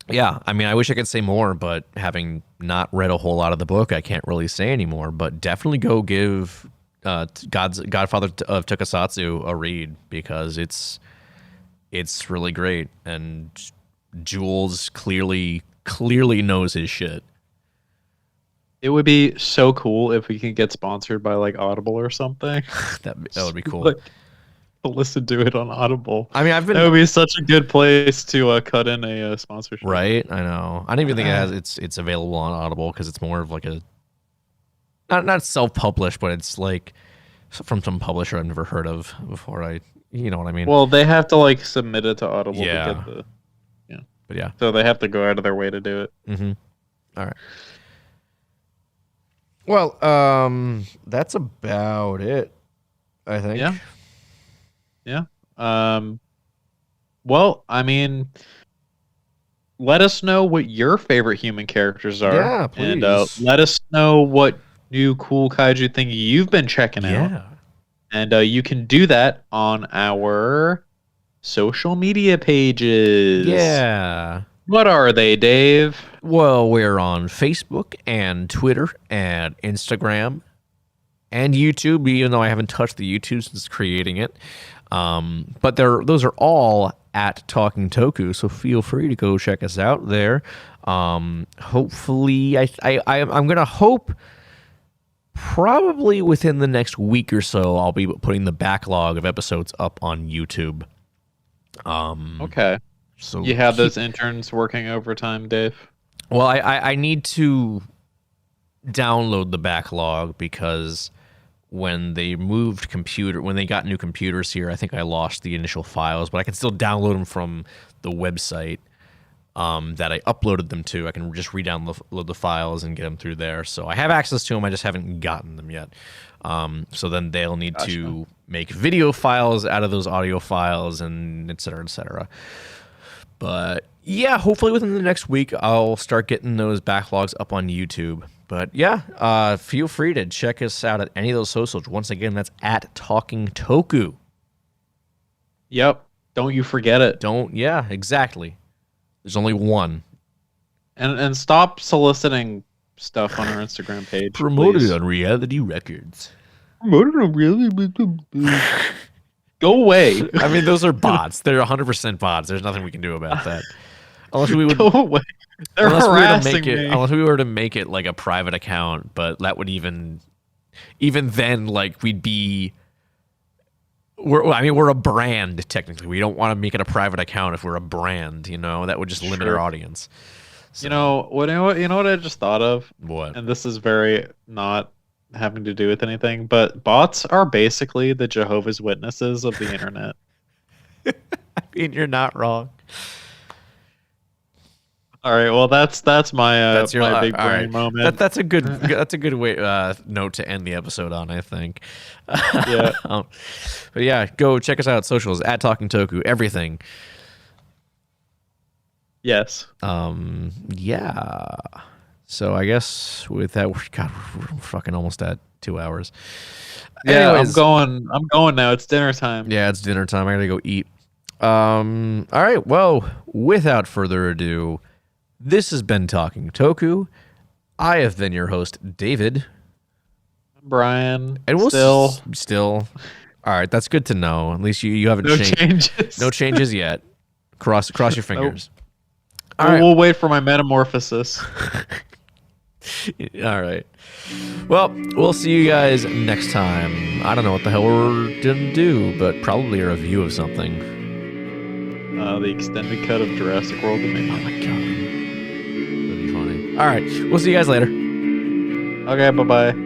A: Yeah, I mean, I wish I could say more, but having not read a whole lot of the book, I can't really say anymore. But definitely go give Godfather of Tokusatsu a read because it's really great, and Jules clearly knows his shit.
B: It would be so cool if we could get sponsored by like Audible or something.
A: That would be cool.
B: Like, to listen to it on Audible.
A: I mean,
B: that would be such a good place to cut in a sponsorship.
A: Right, I know. I don't even think it's available on Audible because it's more of like a not self-published, but it's like from some publisher I've never heard of before. You know what I mean?
B: Well, they have to like submit it to Audible
A: Yeah.
B: to get the
A: But yeah.
B: So they have to go out of their way to do it.
A: Mm-hmm. All right. Well, that's about it, I think.
B: Yeah. Well, I mean, let us know what your favorite human characters are.
A: Yeah, please.
B: And let us know what new cool kaiju thing you've been checking out.
A: Yeah.
B: And you can do that on our social media pages.
A: Yeah.
B: What are they, Dave?
A: Well, we're on Facebook and Twitter and Instagram and YouTube, even though I haven't touched the YouTube since creating it. But those are all at Talking Toku, so feel free to go check us out there. Hopefully, I'm gonna hope probably within the next week or so I'll be putting the backlog of episodes up on YouTube.
B: Okay.
A: So
B: you have those interns working overtime, Dave?
A: Well, I need to download the backlog because when they got new computers here, I think I lost the initial files, but I can still download them from the website that I uploaded them to. I can just re-download the files and get them through there. So I have access to them. I just haven't gotten them yet. So then they'll need to make video files out of those audio files and et cetera, et cetera. But yeah, hopefully within the next week, I'll start getting those backlogs up on YouTube. But yeah, feel free to check us out at any of those socials. Once again, that's at Talking Toku.
B: Yep. Don't you forget it.
A: Yeah, exactly. There's only one.
B: And stop soliciting stuff on our Instagram page.
A: Promoted
B: please.
A: on Reality Records.
B: Promoted on Reality. Go away.
A: I mean, those are bots. They're 100% bots. There's nothing we can do about that. Unless we would
B: Go away. They're harassing me.
A: Unless we were to make it like a private account, but that would even then, like we'd be. We're a brand technically. We don't want to make it a private account if we're a brand. You know, that would just limit our audience. So,
B: You know what I just thought of?
A: what?
B: And this is very not having to do with anything, but bots are basically the Jehovah's Witnesses of the internet.
A: I mean, you're not wrong.
B: All right, well that's my my big brain
A: right.
B: moment.
A: That's a good way note to end the episode on, I think.
B: Yeah.
A: But yeah, go check us out socials at Talking Toku, everything.
B: Yes.
A: Yeah. So I guess with that, we're fucking almost at 2 hours.
B: Yeah,
A: Anyways,
B: I'm going now. It's dinner time.
A: yeah, it's dinner time. I gotta go eat. All right. Well, without further ado, this has been Talking Toku. I have been your host, David.
B: Brian.
A: And we'll
B: still.
A: All right, that's good to know. At least you haven't
B: No
A: changed.
B: changes.
A: No changes yet. Cross your fingers. All
B: All
A: right.
B: We'll wait for my metamorphosis.
A: All right. Well, we'll see you guys next time. I don't know what the hell we're gonna do, but probably a review of something.
B: The extended cut of Jurassic World
A: Oh
B: Dominion.
A: my god. That'd be funny. All right. We'll see you guys later.
B: Okay, bye bye.